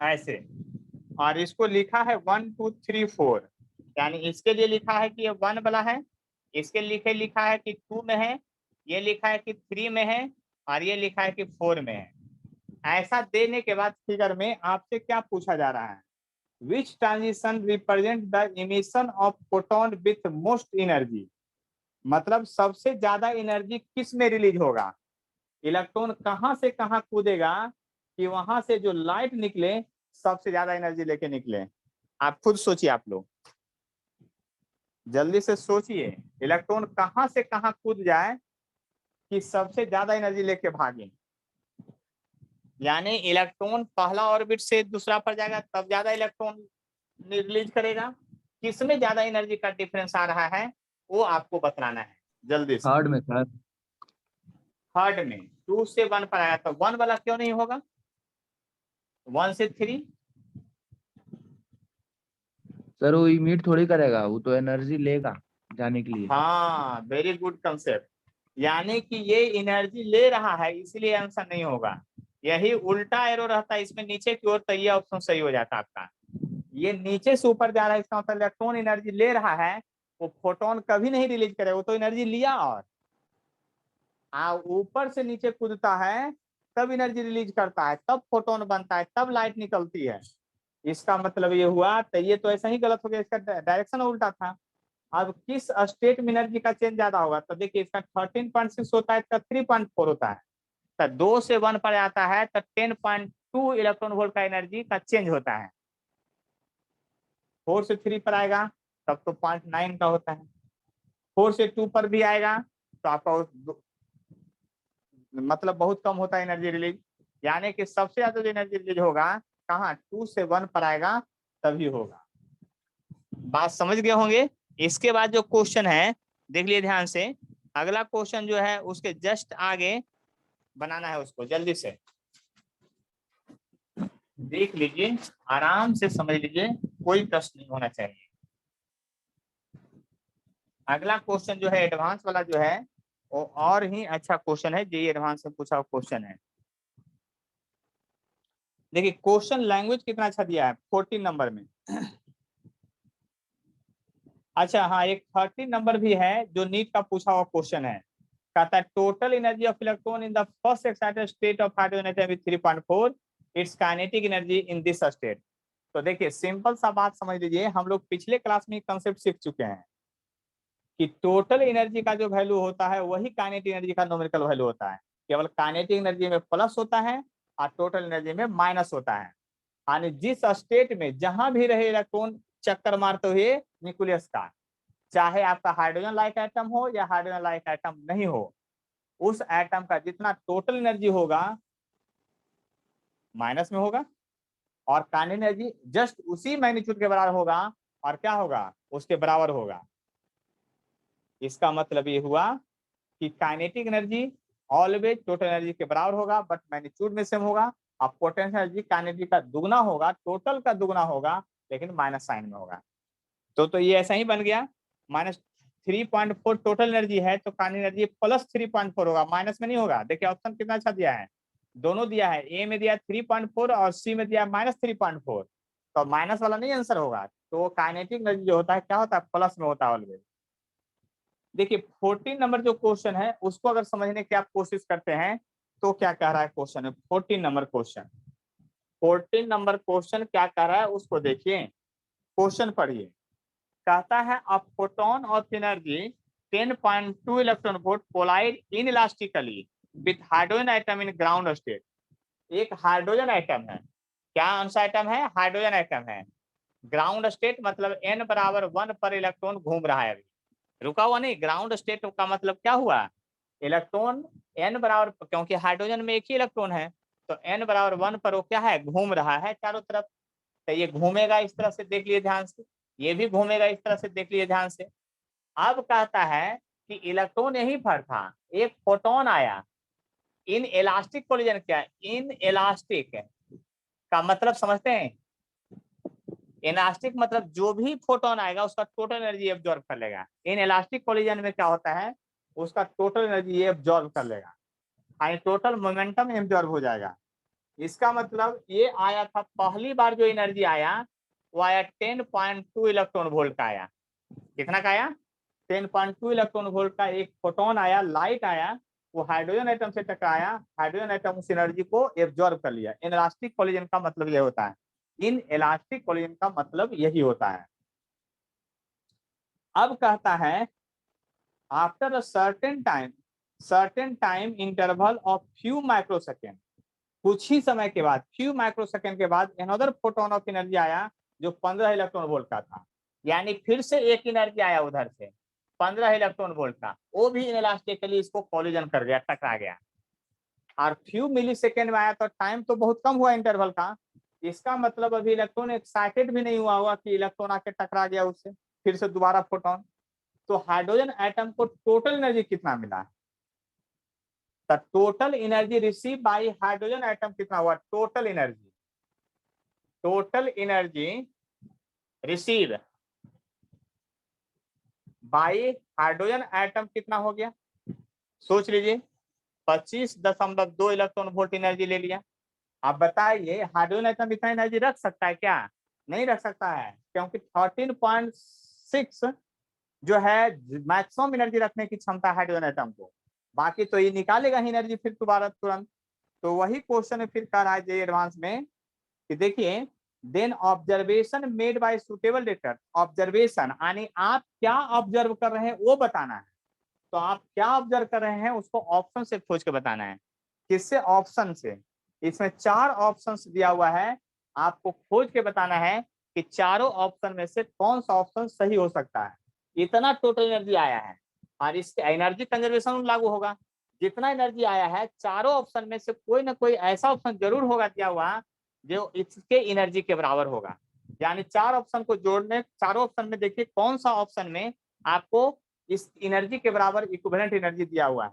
A: ऐसे। और इसको लिखा है 1 2 3 4, यानी इसके लिए लिखा है कि ये 1 वाला है, इसके लिखा है कि 2 में है, ये लिखा है कि 3 में है, और ये लिखा है कि 4 में है। ऐसा देने के बाद फिगर में आपसे क्या पूछा जा रहा है, विच transition represent the emission of photon with most energy. मतलब सबसे ज्यादा एनर्जी किस में रिलीज होगा, इलेक्ट्रॉन कहां से कहां कूदेगा कि वहां से जो लाइट निकले सबसे ज्यादा एनर्जी लेके निकले। आप खुद सोचिए, आप लोग जल्दी से सोचिए, इलेक्ट्रॉन कहां से कहां कूद जाए कि सबसे ज्यादा एनर्जी लेके भागे। यानी इलेक्ट्रॉन पहला ऑर्बिट से दूसरा पर जाएगा तब ज्यादा इलेक्ट्रॉन रिलीज करेगा। किसमें ज्यादा एनर्जी का डिफरेंस आ रहा है वो आपको बताना है जल्दी से।
B: थर्ड में सर।
A: थर्ड में 2 से 1 पर आया, तो 1 वाला क्यों नहीं होगा, 1 से 3।
B: सर वो इमिट थोड़ी करेगा, वो तो एनर्जी लेगा जाने के लिए।
A: हाँ वेरी गुड कंसेप्ट, यानी कि ये एनर्जी ले रहा है इसलिए आंसर नहीं होगा। यही उल्टा एरो रहता है इसमें नीचे की ओर, तो ये ऑप्शन सही हो जाता आपका। ये नीचे से ऊपर जा रहा है, इसका मतलब इलेक्ट्रॉन एनर्जी ले रहा है, वो फोटोन कभी नहीं रिलीज करेगा, वो तो एनर्जी लिया। और ऊपर से नीचे कूदता है तब एनर्जी रिलीज करता है, तब फोटोन बनता है, तब लाइट निकलती है। इसका मतलब ये हुआ, तो ये तो ऐसा ही गलत हो गया, इसका डायरेक्शन उल्टा था। अब किस स्टेट में एनर्जी का चेंज ज्यादा होगा, तो देखिए इसका 13.6 होता है, इसका 3.4 होता है। तो 2 से 1 पर आता है तो 10.2 इलेक्ट्रॉन वोल्ट का एनर्जी का चेंज होता है। 4 से 3 पर आएगा तब तो 0.9 का होता है। 4 से 2 पर भी आएगा तो आपका मतलब बहुत कम होता है एनर्जी रिलीज। यानी कि सबसे ज्यादा जो एनर्जी रिलीज होगा कहाँ, 2 से 1 पर आएगा तभी होगा। बात समझ गए होंगे। इसके बाद जो क्वेश्चन है देख लिए ध्यान से, अगला क्वेश्चन जो है उसके जस्ट आगे बनाना है, उसको जल्दी से देख लीजिए, आराम से समझ लीजिए, कोई प्रश्न नहीं होना चाहिए। अगला क्वेश्चन जो है एडवांस वाला जो है वो और ही अच्छा क्वेश्चन है, जेईई एडवांस से पूछा हुआ क्वेश्चन है। देखिए क्वेश्चन लैंग्वेज कितना अच्छा दिया है 14 नंबर में। अच्छा हाँ, एक 13 नंबर भी है जो नीट का पूछा हुआ क्वेश्चन है। कहता है total energy of electron in the first excited state of hydrogen atom with 3.4 it's kinetic energy in this state. तो देखिए सिंपल सा बात समझ लीजिए, हम लोग पिछले क्लास में कंसेप्ट सीख चुके हैं कि टोटल एनर्जी का जो वैल्यू होता है वही काइनेटिक एनर्जी का न्यूमेरिकल वैल्यू होता है। केवल काइनेटिक एनर्जी में प्लस होता है और टोटल एनर्जी में माइनस होता है। यानी जिस स्टेट में जहां भी रहे इलेक्ट्रॉन चक्कर मारते हुए न्यूक्लियस का, चाहे आपका हाइड्रोजन लाइक एटम हो या हाइड्रोजन लाइक एटम नहीं हो, उस एटम का जितना टोटल एनर्जी होगा माइनस में होगा, और काइनेटिक एनर्जी जस्ट उसी मैग्नीट्यूड के बराबर होगा और क्या होगा, उसके बराबर होगा। इसका मतलब ये हुआ कि kinetic energy always total energy के बराबर होगा बट मैग्नीट्यूड में सेम होगा, और पोटेंशियल एनर्जी काइनेटिक का दुगना होगा, टोटल का दुगना होगा लेकिन माइनस साइन में होगा। तो ये ऐसा ही बन गया, -3.4 टोटल एनर्जी है तो काइनेटिक एनर्जी +3.4 होगा, माइनस में नहीं होगा। देखिए ऑप्शन कितना अच्छा दिया है, दोनों दिया है, ए में दिया 3.4 और सी में दिया -3.4, तो माइनस वाला नहीं आंसर होगा। तो काइनेटिक एनर्जी जो होता है क्या होता है, प्लस में होता है ऑलवेज। देखिए 14 नंबर जो क्वेश्चन है उसको अगर समझने की आप कोशिश करते हैं तो क्या कह रहा है क्वेश्चन में, 14 नंबर क्वेश्चन, 14 नंबर क्वेश्चन क्या कह रहा है उसको देखिए, क्वेश्चन पढ़िए। कहता है a photon of energy 10.2 electron volt collide inelastically with hydrogen atom in ground state. एक हाइड्रोजन एटम है, क्या आंसर एटम है, हाइड्रोजन एटम है, ग्राउंड स्टेट मतलब n बराबर 1 पर इलेक्ट्रॉन घूम रहा है, अभी रुका हुआ नहीं। ग्राउंड स्टेट का मतलब क्या हुआ, इलेक्ट्रॉन n बराबर, क्योंकि हाइड्रोजन में एक ही इलेक्ट्रॉन है तो n बराबर 1 पर वो क्या है, घूम रहा है चारों तरफ। तो ये घूमेगा इस तरह से, देख लिए ध्यान से, ये भी घूमेगा इस तरह से, देख लिए ध्यान से। अब कहता है कि इलेक्ट्रॉन यहीं पर था, एक फोटोन आया, इन इलास्टिक कोलिजन, क्या इन इलास्टिक का मतलब समझते हैं, इलास्टिक मतलब जो भी फोटोन आएगा उसका टोटल एनर्जी एब्जॉर्ब कर लेगा। इन इलास्टिक कोलिजन में क्या होता है, उसका टोटल एनर्जी एब्जॉर्ब कर लेगा, यानी टोटल मोमेंटम एब्जॉर्ब हो जाएगा। इसका मतलब ये आया था, पहली बार जो एनर्जी आया वो आया 10.2 इलेक्ट्रॉन वोल्ट का आया। कितना का आया, 10.2 इलेक्ट्रॉन वोल्ट का एक फोटोन आया, लाइट आया, वो हाइड्रोजन एटम से टकराया, हाइड्रोजन एटम उस एनर्जी को एब्जॉर्ब कर लिया। इनइलास्टिक कोलिजन का मतलब ये होता है, इन इलास्टिक कोलिजन का मतलब यही होता है। अब कहता है after a certain time interval of few microsecond, कुछ ही समय के बाद, फ्यू माइक्रोसेकेंड के बाद अनदर फोटोन ऑफ एनर्जी आया जो 15 इलेक्ट्रॉन वोल्ट का था। यानी फिर से एक एनर्जी आया उधर से 15 इलेक्ट्रॉन वोल्ट का, वो भी इनइलास्टिकली इसको कोलिजन कर गया, टकरा गया। और फ्यू मिली सेकेंड में आया तो टाइम तो बहुत कम हुआ इंटरवल का। इसका मतलब अभी इलेक्ट्रॉन एक्साइटेड भी नहीं हुआ कि इलेक्ट्रॉन आके टकरा गया उससे, फिर से दोबारा फोटोन। तो हाइड्रोजन एटम को टोटल एनर्जी कितना मिला, तो total energy receive by hydrogen atom कितना हुआ, total energy receive by hydrogen atom कितना हो गया, सोच लीजिए, 25.2 इलेक्ट्रॉन वोल्ट एनर्जी ले लिया। आप बताइए हाइड्रोजन एटम इतना एनर्जी रख सकता है क्या, नहीं रख सकता है, क्योंकि 13.6 जो है मैक्सिमम एनर्जी रखने की क्षमता हाइड्रोजन एटम को, बाकी तो ये निकालेगा ही एनर्जी फिर दोबारा तुरंत। तो वही क्वेश्चन में फिर कह रहा है जे एडवांस में कि देखिए then observation made by suitable data, observation यानी आप क्या ऑब्जर्व कर रहे हैं वो बताना है। तो आप क्या ऑब्जर्व कर रहे हैं उसको ऑप्शन से खोज के बताना है। किससे? ऑप्शन से। इसमें 4 ऑप्शंस दिया हुआ है, आपको खोज के बताना है कि चारों ऑप्शन में से कौन सा ऑप्शन सही हो सकता है। इतना टोटल एनर्जी आया है और इसके एनर्जी कंजर्वेशन लागू होगा। जितना एनर्जी आया है चारों ऑप्शन में से कोई ना कोई ऐसा ऑप्शन जरूर होगा दिया हुआ जो इसके एनर्जी के बराबर होगा। यानी 4 ऑप्शन को जोड़ने, चारों ऑप्शन में देखिए कौन सा ऑप्शन में आपको इस एनर्जी के बराबर इक्विवेलेंट एनर्जी दिया हुआ है।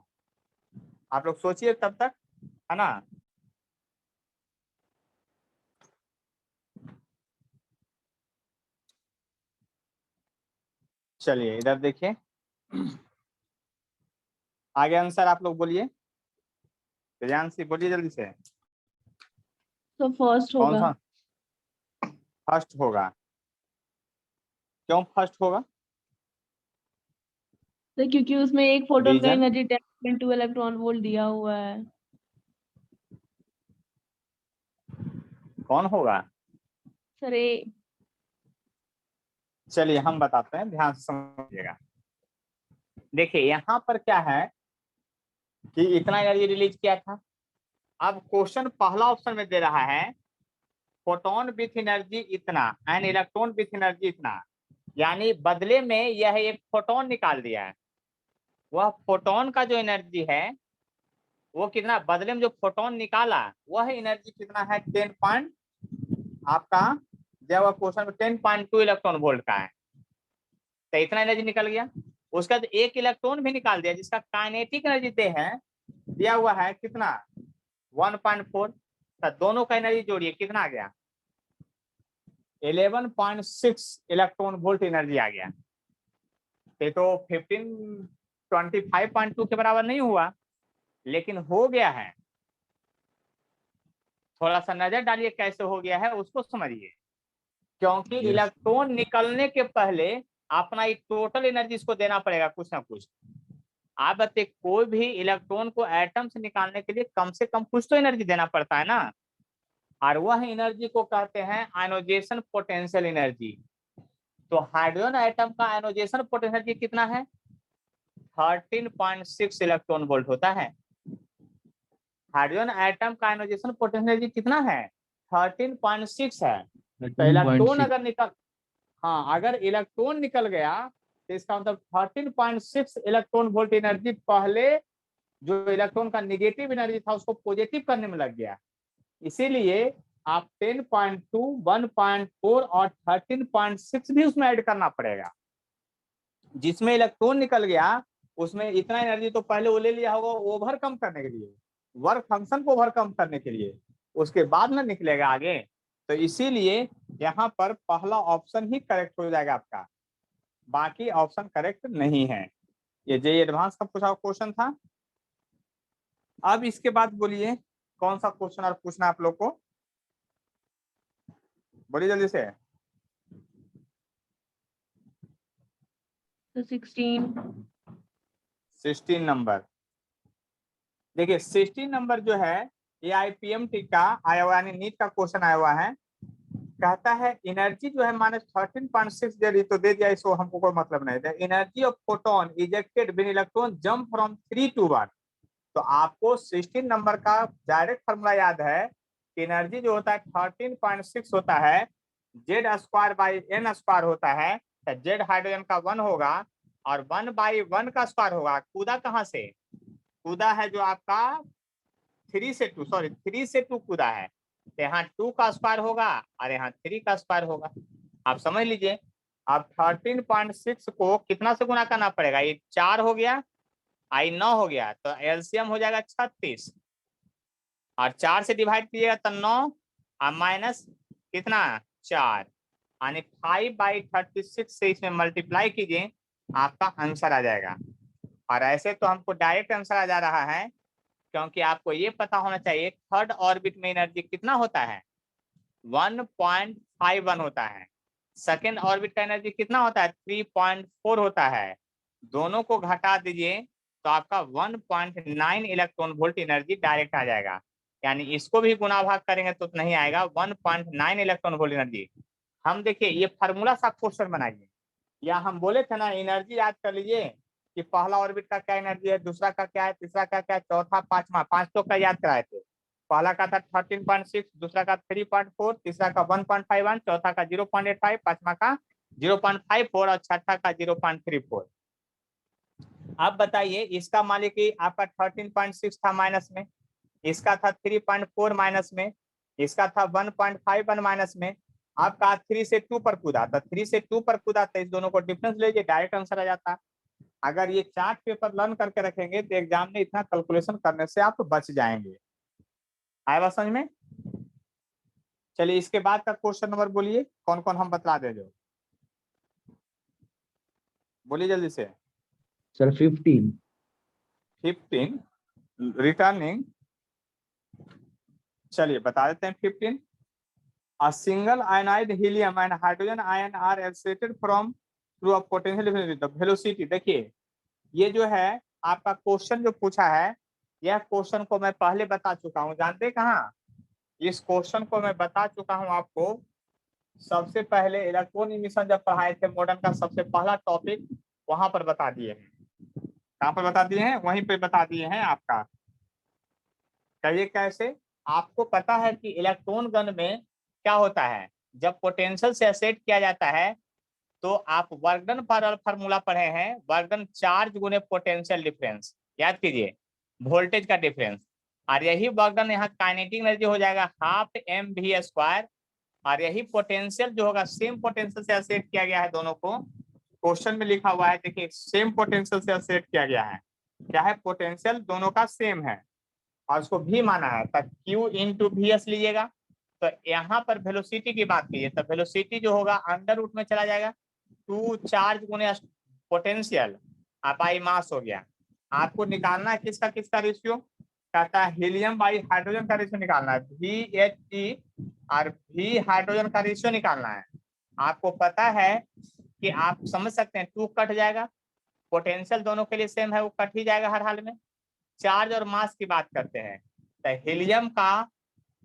A: आप लोग सोचिए तब तक, है ना। चलिए इधर देखिए, आगे आंसर आप लोग बोलिए, प्रियांशी बोलिए जल्दी से।
C: तो फर्स्ट
A: कौन
C: होगा।
A: सा फर्स्ट होगा? क्यों फर्स्ट होगा?
C: तो क्योंकि उसमें एक फोटोन का
A: रीजन
C: एनर्जी 10.2 इलेक्ट्रॉन वोल्ट दिया हुआ है।
A: कौन होगा?
C: सर ए।
A: चलिए हम बताते हैं, ध्यान से समझिएगा। देखिए यहाँ पर क्या है कि इतना एनर्जी रिलीज किया था। अब क्वेश्चन पहला ऑप्शन में दे रहा है फोटोन विथ एनर्जी इतना एंड इलेक्ट्रॉन विथ एनर्जी इतना, यानी बदले में यह एक फोटोन निकाल दिया है। वह फोटोन का जो एनर्जी है वो कितना, बदले में जो फोटोन निकाला वह एनर्जी कितना है 10 पॉइंट, आपका जब क्वेश्चन में 10.2 इलेक्ट्रॉन वोल्ट का है तो इतना एनर्जी निकल गया। उसका तो एक इलेक्ट्रॉन भी निकाल दिया जिसका काइनेटिक एनर्जी दिया हुआ है कितना 1.4। तो दोनों का एनर्जी जोड़िए कितना आ गया 11.6 इलेक्ट्रॉन वोल्ट एनर्जी आ गया। तो 25.2 के बराबर नहीं हुआ लेकिन हो गया है। थोड़ा सा नजर डालिए कैसे हो गया है उसको समझिए, क्योंकि
B: Yes.
A: इलेक्ट्रॉन निकलने के पहले अपना एक टोटल एनर्जी इसको देना पड़ेगा कुछ ना कुछ। आप बताइए कोई भी इलेक्ट्रॉन को एटम से निकालने के लिए कम से कम कुछ तो एनर्जी देना पड़ता है ना, और वह एनर्जी को कहते हैं आयनोजेशन पोटेंशियल एनर्जी। तो हाइड्रोजन एटम का आयनोजेशन पोटेंशियल एनर्जी कितना है 13.6 इलेक्ट्रॉन वोल्ट होता है। हाइड्रोजन एटम का आयनोजेशन पोटेंशियल एनर्जी कितना है 13.6 है। तो इलेक्ट्रॉन
B: 13.6.
A: अगर निकल, हाँ अगर इलेक्ट्रॉन निकल गया तो इसका मतलब 13.6 इलेक्ट्रॉन वोल्ट एनर्जी पहले जो इलेक्ट्रॉन का निगेटिव एनर्जी था उसको पॉजिटिव करने में लग गया। इसीलिए आप 10.2, 1.4 और 13.6 भी उसमें ऐड करना पड़ेगा। जिसमें इलेक्ट्रॉन निकल गया उसमें इतना एनर्जी तो पहले वो ले लिया होगा ओवरकम करने के लिए, वर्क फंक्शन को ओवरकम करने के लिए, उसके बाद में निकलेगा आगे। तो इसीलिए यहाँ पर पहला ऑप्शन ही करेक्ट हो जाएगा आपका, बाकी ऑप्शन करेक्ट नहीं है। ये जे एडवांस का पूछा क्वेश्चन था। अब इसके बाद बोलिए कौन सा क्वेश्चन और पूछना आप लोग को, बोलिए जल्दी से।
C: तो 16।
A: 16 नंबर, देखिए 16 नंबर जो है ये IPMT का आया हुआ यानी नीट का क्वेश्चन आया हुआ है। कहता है एनर्जी जो है -13.6 दे दी तो दे दिया, इसको हमको कोई मतलब नहीं है। Energy of photon ejected when electron jump from 3 to 1। तो आपको 16 नंबर का डायरेक्ट फॉर्मूला याद है, एनर्जी जो होता है 13.6 होता है, Z²/n² होता है। तो Z हाइड्रोजन का 1 होगा और 1/1 का स्क्वायर होगा। कूदा कहाँ से, कूदा है जो आपका 3 से 2, सॉरी 3 से 2 कूदा है। तो यहाँ 2 का स्क्वायर होगा और यहाँ 3 का स्क्वायर होगा। आप समझ लीजिए। अब 13.6 को कितना से गुना करना पड़ेगा, ये 4 हो गया, आई 9 हो गया, तो एलसीएम हो जाएगा 36 और 4 से डिवाइड कीजिएगा तो 9 और माइनस कितना 4, यानी 5/36 से इसमें मल्टीप्लाई कीजिए आपका आंसर आ जाएगा। और ऐसे तो हमको डायरेक्ट आंसर आ जा रहा है क्योंकि आपको ये पता होना चाहिए थर्ड ऑर्बिट में एनर्जी कितना होता है 1.51 होता है। सेकेंड ऑर्बिट का एनर्जी कितना होता है 3.4 होता है। दोनों को घटा दीजिए तो आपका 1.9 इलेक्ट्रॉन वोल्ट एनर्जी डायरेक्ट आ जाएगा। यानी इसको भी गुना भाग करेंगे तो नहीं आएगा, 1.9 इलेक्ट्रॉन वोल्ट एनर्जी। हम देखिए ये फार्मूला सा क्वेश्चन बनाइए, या हम बोले थे ना एनर्जी याद कर लीजिए कि पहला ऑर्बिट का क्या एनर्जी है, दूसरा का क्या है, तीसरा का क्या है, चौथा पांचवा, 5 तो का याद कराए थे। पहला का था 13.6, दूसरा का 3.4, तीसरा का 1.51, चौथा का 0.85, पांचवा का 0.54 और छठा का 0.34। अब बताइए इसका मान लीजिए कि आपका 13.6 था माइनस में, इसका था 3.4 माइनस में, इसका था 1.51 माइनस में, आपका 3 से 2 पर कूदा, तो 3 से 2 पर कूदा तो इस दोनों को डिफरेंस लीजिए, डायरेक्ट आंसर आ जाता। अगर ये चार्ट पेपर लर्न करके रखेंगे तो एग्जाम में इतना कैलकुलेशन करने से आप बच जाएंगे। आया बात समझ में? चलिए इसके बाद का क्वेश्चन नंबर बोलिए, कौन कौन हम बता दे, जो बोलिए जल्दी से।
B: सर 15।
A: 15 रिटर्निंग, चलिए बता देते हैं 15। A single ionized helium and hydrogen ion are accelerated from through a potential difference the velocity। देखिए ये जो है आपका क्वेश्चन जो पूछा है, यह क्वेश्चन को मैं पहले बता चुका हूँ, जानते कहाँ? इस क्वेश्चन को मैं बता चुका हूँ आपको सबसे पहले इलेक्ट्रॉन इमिशन जब पढ़ाए थे मॉडर्न का सबसे पहला टॉपिक, वहां पर बता दिए हैं। कहाँ पर बता दिए हैं? वहीं पे बता दिए हैं आपका। कहिए कैसे? आपको पता है कि इलेक्ट्रॉन गन में क्या होता है, जब पोटेंशियल से एक्साइट किया जाता है तो आप वर्क डन पर फार्मूला पढ़े हैं, वर्क डन चार्ज गुने पोटेंशियल डिफरेंस, याद कीजिए, वोल्टेज का डिफरेंस। और यही वर्क डन यहाँ काइनेटिक एनर्जी हो जाएगा ½ mv², और यही पोटेंशियल जो होगा सेम पोटेंशियल से एक्साइट किया गया है, दोनों को क्वेश्चन में लिखा हुआ है, देखिए सेम पोटेंशियल से एक्साइट किया गया है, क्या है पोटेंशियल दोनों का सेम है और उसको भी माना है, तो Q इंटू VS लीजिएगा। तो यहाँ पर वेलोसिटी की बात कीजिए तो वेलोसिटी जो होगा अंडर रूट में चला जाएगा, 2 चार्ज गुने पोटेंशियल अपाई मास हो गया। आपको निकालना है किसका रेशियो, कहता है हीलियम बाई हाइड्रोजन का रेशियो निकालना है, VHE और V हाइड्रोजन का रेशियो निकालना है। आपको पता है कि आप समझ सकते हैं 2 कट जाएगा, पोटेंशियल दोनों के लिए सेम है, वो कट ही जाएगा हर हाल में। चार्ज और मास की बात करते हैं तो हीलियम का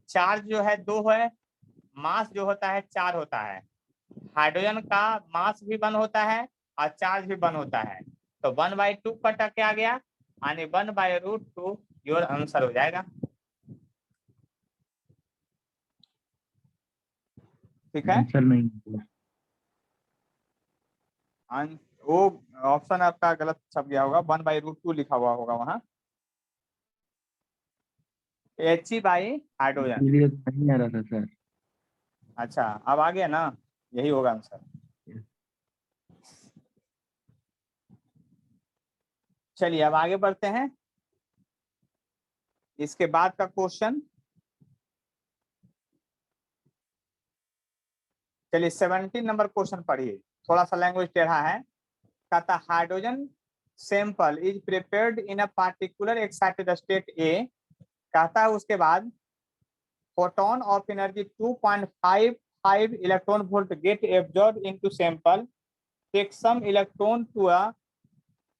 A: चार्ज जो है 2 है, मास जो होता है 4 होता है। हाइड्रोजन का मास भी 1 होता है और चार्ज भी 1 होता है, तो 1/2 कट के आ गया, यानी 1/√2 योर आंसर हो जाएगा। ठीक है,
B: आंसर नहीं,
A: वो ऑप्शन आपका गलत छप गया होगा, 1/√2 लिखा हुआ होगा वहां, He बाई हाइड्रोजन।
B: इसलिए नहीं आ रहा था सर।
A: अच्छा अब आ गया ना, यही होगा आंसर। चलिए अब आगे बढ़ते हैं, इसके बाद का क्वेश्चन, चलिए 17 नंबर क्वेश्चन पढ़िए, थोड़ा सा लैंग्वेज टेढ़ा है। कहता hydrogen sample is prepared in a particular excited state A, कहता है उसके बाद photon of energy 2.55 electron volt get absorb into sample, take some electron to a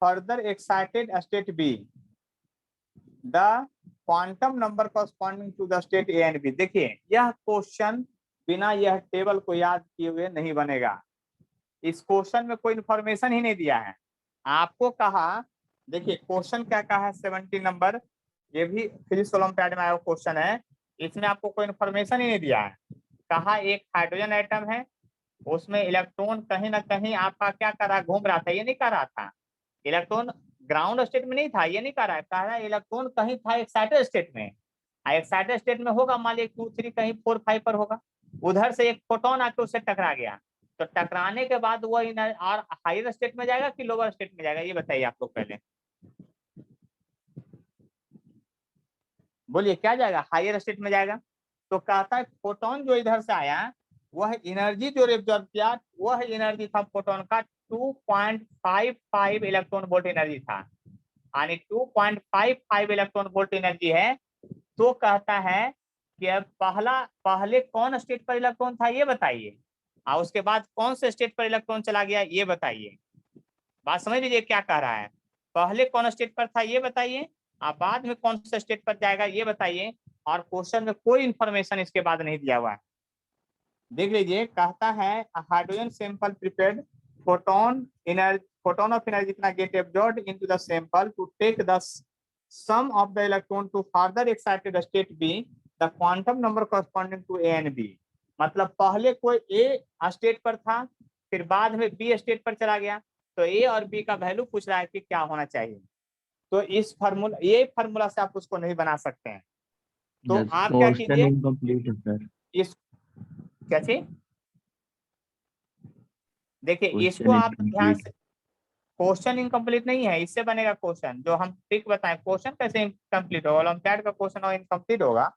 A: further excited state B, the quantum number corresponding to the state A and B. देखिए यह question बिना यह table को याद किए हुए नहीं बनेगा, इस क्वेश्चन में कोई इंफॉर्मेशन ही नहीं दिया है। आपको कहा, देखिए क्वेश्चन क्या कहा है 17 नंबर, ये भी फिजिक्स ओलंपियाड में आया क्वेश्चन है, इसमें आपको कोई इंफॉर्मेशन ही नहीं दिया है। कहा एक हाइड्रोजन एटम है, उसमें इलेक्ट्रॉन कहीं ना कहीं आपका क्या कर रहा, घूम रहा था, ये नहीं कर रहा था, इलेक्ट्रॉन ग्राउंड स्टेट में नहीं था, ये नहीं कर रहा है, कह रहा है इलेक्ट्रॉन कहीं था एक्साइटेड स्टेट में, एक्साइटेड स्टेट में होगा, मान लीजिए 2 3 कहीं 4 5 पर होगा, उधर से एक फोटोन आके उससे टकरा गया, तो टकराने के बाद वो और हायर स्टेट में जाएगा कि लोअर स्टेट में जाएगा, ये बताइए आप लोग पहले बोलिए, क्या जाएगा, हायर स्टेट में जाएगा। तो कहता है फोटोन जो इधर से आया वह एनर्जी जो एब्जॉर्ब किया वह एनर्जी था फोटोन का 2.55 इलेक्ट्रॉन वोल्ट एनर्जी था, यानी 2.55 इलेक्ट्रॉन वोल्ट एनर्जी है। तो कहता है कि अब पहले कौन स्टेट पर इलेक्ट्रॉन था ये बताइए, और उसके बाद कौन से स्टेट पर इलेक्ट्रॉन चला गया ये बताइए। बात समझ लीजिए क्या कह रहा है, पहले कौन स्टेट पर था ये बताइए, और बाद में कौन से स्टेट पर जाएगा ये बताइए, और क्वेश्चन में कोई इंफॉर्मेशन इसके बाद नहीं दिया हुआ है। देख लीजिए, कहता है hydrogen sample prepared photon of energy इतना get absorbed into the sample to take the sum of the electron to further excited state B, the quantum number corresponding to A and B। मतलब पहले कोई A state पर था, फिर बाद में B state पर चला गया, तो A और B का वैल्यू पूछ रहा है कि क्या होना चाहिए। तो इस फार्मूला, ये फार्मूला से आप उसको नहीं बना सकते हैं। तो आप क्या
B: क्वेश्चन
A: कीजिए,
B: इनकम्प्लीट है सर।
A: इस क्या चीज, देखिए इसको
B: क्वेश्चन
A: आप ध्यान
B: इनकम्प्लीट।
A: से, क्वेश्चन इनकम्प्लीट नहीं है, इससे बनेगा क्वेश्चन जो हम ट्रिक बताएं। क्वेश्चन कैसे इनकम्प्लीट होगा, ओलंपियाड का क्वेश्चन और इनकम्प्लीट होगा।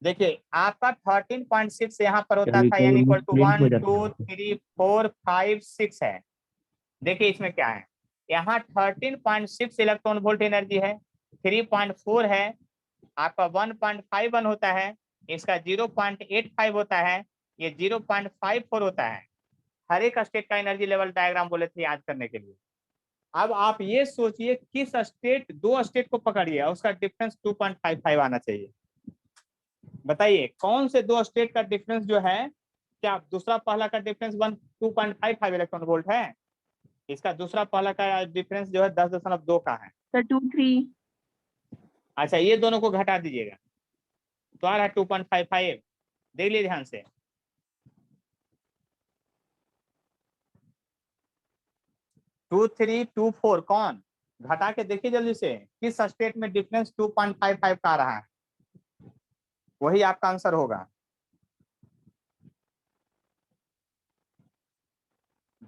A: देखिए आपका 13.6 यहाँ पर होता
B: कभी
A: था,
B: कभी
A: यानी इक्वल टू
B: मिसप्रिंट
A: 1
B: हो जाता
A: 2
B: है।
A: 3 4 5 6 है। देखिए इसमें क्या है, यहाँ 13.6 इलेक्ट्रॉन वोल्ट एनर्जी है, 3.4 है, आपका 1.51 होता है, इसका 0.85 होता है, ये 0.54 होता है। हर एक स्टेट का एनर्जी लेवल डायग्राम बोले थे याद करने के लिए। अब आप ये सोचिए किस स्टेट, दो स्टेट को पकड़िए और उसका डिफरेंस 2.55 आना चाहिए। बताइए कौन से दो स्टेट का डिफरेंस जो है, क्या दूसरा पहला का डिफरेंस 2.55 इलेक्ट्रॉन वोल्ट है, इसका दूसरा पहला का डिफरेंस जो है 10.2 का है।
C: सर 2 3
A: अच्छा ये दोनों को घटा दीजिएगा तो आ रहा है 2.55। देख लीजिए ध्यान से, 2 3 2 4 कौन, घटा के देखिए जल्दी से किस स्टेट में डिफरेंस 2.55 का आ रहा है, वही आपका आंसर होगा।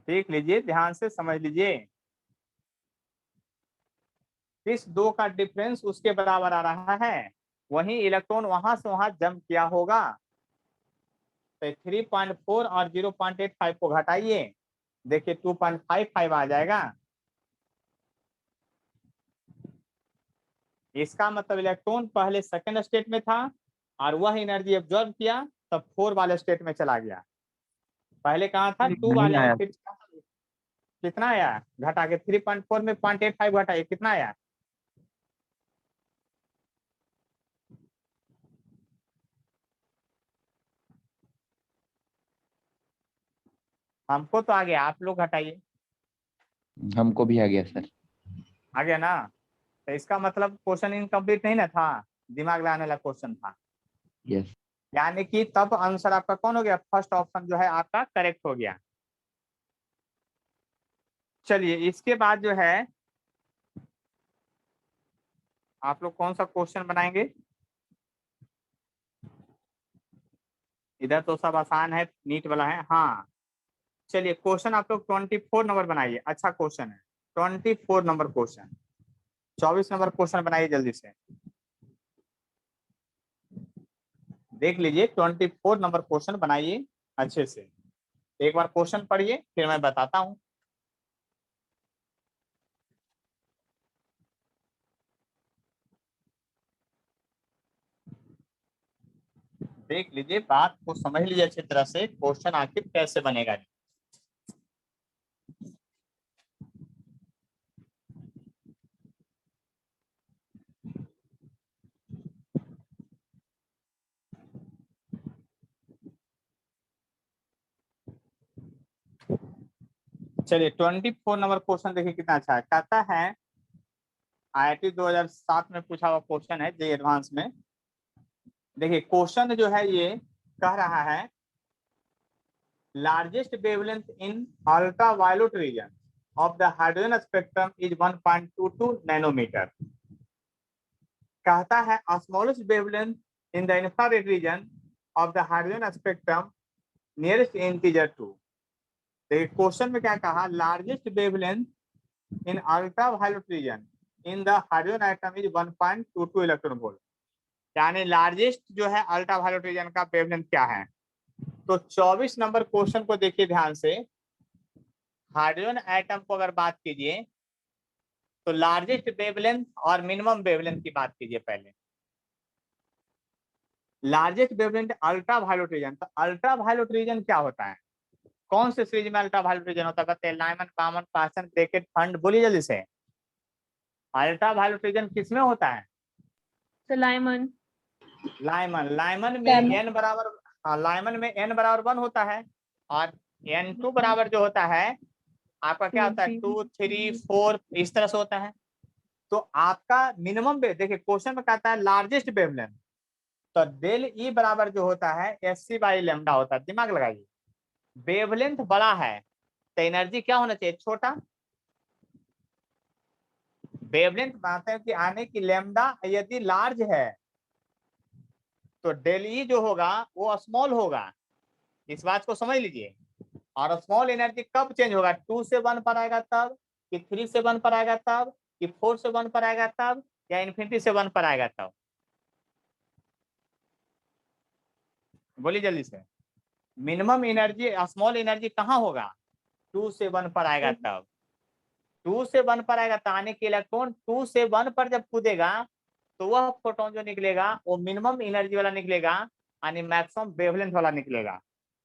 A: देख लीजिए ध्यान से, समझ लीजिए, किस दो का डिफरेंस उसके बराबर आ रहा है, वही इलेक्ट्रॉन वहां से वहां जंप किया होगा। तो 3.4 और 0.85 को घटाइए, देखिए 2.55 आ जाएगा। इसका मतलब इलेक्ट्रॉन पहले सेकंड स्टेट में था और वह एनर्जी एब्जॉर्ब किया, तब 4 वाले स्टेट में चला गया। पहले कहाँ था, 2
B: नहीं
A: वाले में,
B: आया।
A: फिर कितना आया, घटा के 3.4 में 0.85 घटाइए, कितना आया, हमको तो आ गया, आप लोग घटाइए।
B: हमको भी आ गया सर।
A: आ गया ना, तो इसका मतलब क्वेश्चन इनकम्प्लीट नहीं ना था, दिमाग लगाने वाला क्वेश्चन था।
B: यस।
A: यानी कि तब आंसर आपका कौन हो गया, फर्स्ट ऑप्शन जो है आपका करेक्ट हो गया। चलिए इसके बाद जो है आप लोग कौन सा क्वेश्चन बनाएंगे, इधर तो सब आसान है, नीट वाला है। हाँ चलिए क्वेश्चन आप लोग 24 नंबर बनाइए, अच्छा क्वेश्चन है 24 नंबर क्वेश्चन, 24 नंबर क्वेश्चन बनाइए जल्दी से। देख लीजिए 24 नंबर क्वेश्चन बनाइए अच्छे से, एक बार क्वेश्चन पढ़िए फिर मैं बताता हूँ। देख लीजिए, बात को समझ लीजिए अच्छी तरह से, क्वेश्चन आखिर कैसे बनेगा। चलिए 24 नंबर क्वेश्चन देखिए कितना अच्छा है, कहता है IIT 2007 में पूछा हुआ क्वेश्चन है, जे एडवांस में। देखिए क्वेश्चन जो है ये कह रहा है largest wavelength in ultraviolet region of the hydrogen spectrum is 1.22 nanometer. कहता है smallest wavelength in the infrared region of the hydrogen spectrum nearest integer to. देखिए क्वेश्चन में क्या कहा, largest wavelength in ultraviolet region in the hydrogen atom is 1.22 electron volt, यानी largest जो है ultraviolet reason का वेवलेंथ क्या है। तो 24 नंबर क्वेश्चन को देखिए ध्यान से, हाइड्रोजन एटम को अगर बात कीजिए तो लार्जेस्ट वेवलेंथ और मिनिमम वेवलेंथ की बात कीजिए पहले। लार्जेस्ट वेवलेंथ अल्ट्रावायलेट रीजन, तो अल्ट्रावायलेट रीजन क्या होता है, कौन से सीरीज में अल्ट्रावायलेट रीजन होता है, बताइए, लाइमन, कॉमन, पासन, ब्रैकेट, फंड, बोलिए जल्दी से। अल्ट्रावायलेट रीजन किसमें होता है,
C: सर लाइमन।
A: लाइमन में
C: Lemon.
A: n बराबर, हाँ लाइमन में n बराबर 1 होता है और n2 बराबर जो होता है आपका क्या होता है 2 3 4 इस तरह से होता है। तो आपका मिनिमम देखिए क्वेश्चन में कहता है लार्जेस्ट वेवलेंथ, तो डेल ई बराबर जो होता है SC/λ होता है। दिमाग लगाइए, वेवलेंथ बड़ा है तो एनर्जी क्या होना चाहिए, छोटा। वेवलेंथ मानते हैं कि आने की लैम्डा यदि लार्ज है तो डेल ई जो होगा वो स्मॉल होगा, इस बात को समझ लीजिए। और स्मॉल एनर्जी कब चेंज होगा, 2 से 1 पर आएगा तब, कि 3 से 1 पर आएगा तब, कि 4 से 1 पर आएगा तब, या इन्फिनिटी से 1 पर आएगा तब। बोलिए जल्दी से, मिनिमम एनर्जी स्मॉल एनर्जी कहाँ होगा, 2 से 1 पर आएगा तब। 2 से 1 पर आएगा तो आने के इलेक्ट्रॉन 2 से 1 पर जब कूदेगा तो वह फोटोन जो निकलेगा वो मिनिमम एनर्जी वाला निकलेगा, यानी मैक्सिमम वेवलेंथ वाला निकलेगा।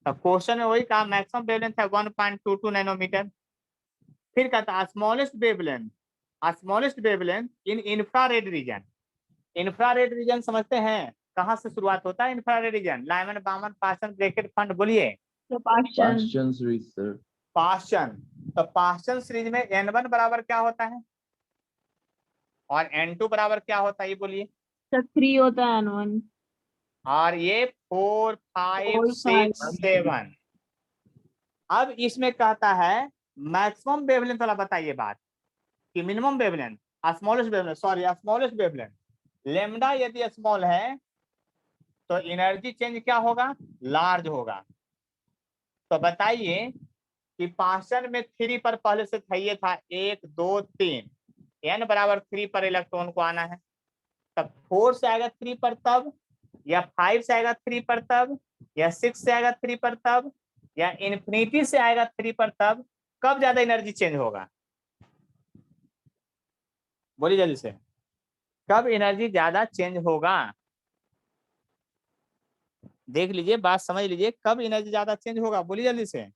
A: तो क्वेश्चन में वही कहा मैक्सिमम वेवलेंथ है 1.22 नैनोमीटर। फिर कहता है स्मॉलेस्ट वेवलेंथ इन इंफ्रारेड रीजन। इंफ्रारेड रीजन समझते हैं कहाँ से शुरुआत होता है इंफ्रारेड रीजन, लाइमन बामन पास्चन ब्रैकेट फंड, बोलिए।
C: So Paschen.
B: Paschen series sir.
A: Paschen, तो पास्चन सीरीज में n1 बराबर क्या होता है और n2 बराबर क्या होता है, ये बोलिए।
C: So 3 होता है N1.
A: और ये 4 5
C: 4
A: 6
C: 5.
A: 7। अब इसमें कहता है मैक्सिमम वेवलेंथ वाला बताइए बात, कि minimum wavelength smallest wavelength lambda यदि स्मॉल है तो एनर्जी चेंज क्या होगा, लार्ज होगा। तो बताइए कि पास्चन में 3 पर पहले से था, ये था 1 2 3, n बराबर 3 पर इलेक्ट्रॉन को आना है, तब 4 से आएगा 3 पर तब, या 5 से आएगा 3 पर तब, या 6 से आएगा 3 पर तब, या इन्फिनिटी से आएगा 3 पर तब, कब ज्यादा एनर्जी चेंज होगा, बोलिए जल्दी से, कब एनर्जी ज्यादा चेंज होगा। देख लीजिए, बात समझ लीजिए, कब एनर्जी ज्यादा चेंज होगा, बोलिए जल्दी से।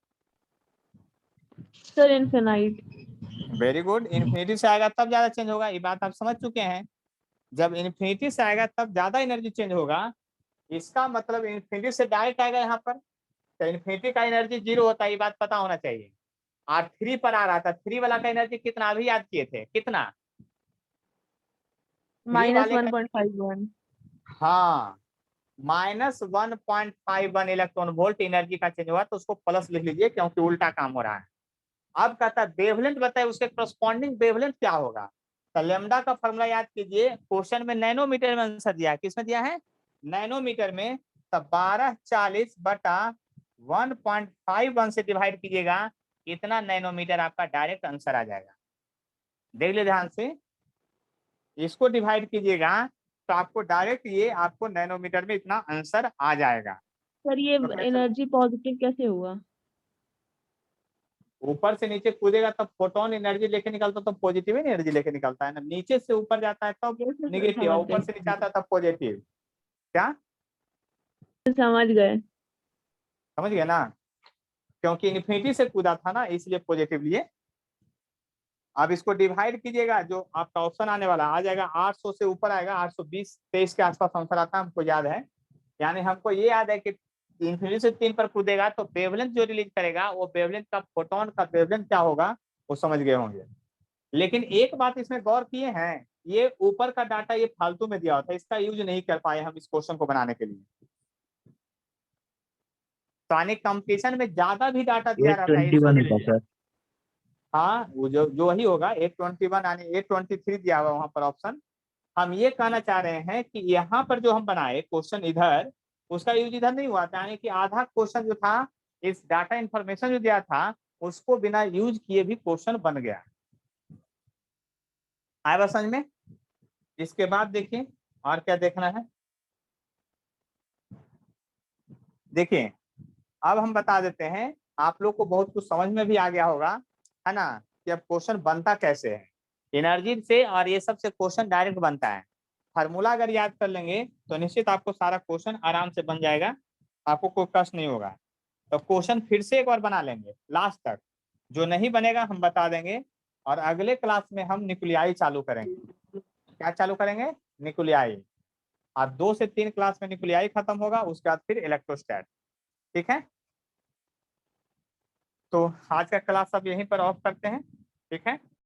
C: Sir infinite.
A: Very good, infinity से आएगा तब ज्यादा चेंज होगा, ये बात आप समझ चुके हैं। जब इन्फिनिटी से आएगा तब ज्यादा एनर्जी चेंज होगा, इसका मतलब इन्फिनिटी से डायरेक्ट आएगा यहाँ पर, तो इन्फिनिटी का एनर्जी 0 होता है, ये बात पता होना चाहिए। और 3 पर आ रहा था, 3 वाला का एनर्जी कितना अभी याद किए थे, कितना, 3
C: Minus
A: वाले का,
C: 1.51.
A: हाँ -1.51 इलेक्ट्रॉन वोल्ट एनर्जी का चेंज हुआ, तो उसको प्लस लिख लीजिए क्योंकि उल्टा काम हो रहा है। अब कहता है वेवलेंथ बताइए उसके करस्पॉन्डिंग वेवलेंथ क्या होगा। तो लैम्डा का फॉर्मूला याद कीजिए, क्वेश्चन में नैनोमीटर में आंसर दिया है, किसमें दिया है, नैनोमीटर में। तो 1240 बटा 1.51 से डिवाइड कीजिएगा, इतना नैनोमीटर आपका डायरेक्ट आंसर आ जाएगा। देख लीजिए ध्यान से, इसको डिवाइड कीजिएगा तो आपको डायरेक्ट ये आपको नैनोमीटर में इतना आंसर आ जाएगा।
C: सर ये
A: तो कैसे
C: एनर्जी पॉजिटिव कैसे हुआ?
A: ऊपर से नीचे कूदेगा तब फोटोन एनर्जी लेके निकलता, तो पॉजिटिव एनर्जी लेके निकलता है ना, नीचे से ऊपर जाता है तब निगेटिव,
C: समझ
A: ऊपर से नीचे आता है तब पॉजिटिव। क्या
C: समझ गए।
A: समझ गए ना, क्योंकि इन्फिनिटी से कूदा था ना इसलिए पॉजिटिव लिए। अब इसको डिवाइड कीजिएगा, जो आपका ऑप्शन आने वाला आ जाएगा 800 से ऊपर आएगा, 820-23 के आसपास आंसर आता है, हमको याद है। यानी हमको ये याद है कि इन्फिनिटी से 3 पर कूदेगा तो वेवलेंथ जो रिलीज करेगा वो वेवलेंथ का, फोटोन का वेवलेंथ क्या होगा वो समझ गए होंगे। लेकिन एक बात इसमें गौर किए हैं, ये ऊपर का डाटा ये फालतू में दिया होता है, इसका यूज नहीं कर पाए हम इस क्वेश्चन को बनाने के लिए। तो यानी कंपटीशन में ज्यादा भी डाटा दिया रहता है,
B: 821 था सर।
A: हाँ वो जो वही होगा 821, यानी 823 दिया हुआ वहां पर ऑप्शन। हम ये कहना चाह रहे हैं कि यहाँ पर जो हम बनाए क्वेश्चन इधर, उसका यूज इधर नहीं हुआ था, यानी कि आधा क्वेश्चन जो था इस डाटा इंफॉर्मेशन जो दिया था उसको बिना यूज किए भी क्वेश्चन बन गया। आया बात समझ में। इसके बाद देखिए और क्या देखना है, देखिए अब हम बता देते हैं, आप लोग को बहुत कुछ समझ में भी आ गया होगा, है ना, कि अब क्वेश्चन बनता कैसे है एनर्जी से, और ये सबसे क्वेश्चन डायरेक्ट बनता है। फार्मूला अगर याद कर लेंगे तो निश्चित आपको सारा क्वेश्चन आराम से बन जाएगा, आपको कोई कष्ट नहीं होगा। तो क्वेश्चन फिर से एक बार बना लेंगे लास्ट तक, जो नहीं बनेगा हम बता देंगे। और अगले क्लास में हम न्यूक्लियाई चालू करेंगे। क्या चालू करेंगे, न्यूक्लियाई। और 2 से 3 क्लास में न्यूक्लियाई खत्म होगा, उसके बाद फिर इलेक्ट्रोस्टैट। ठीक है, तो आज का क्लास अब यहीं पर ऑफ करते हैं। ठीक है।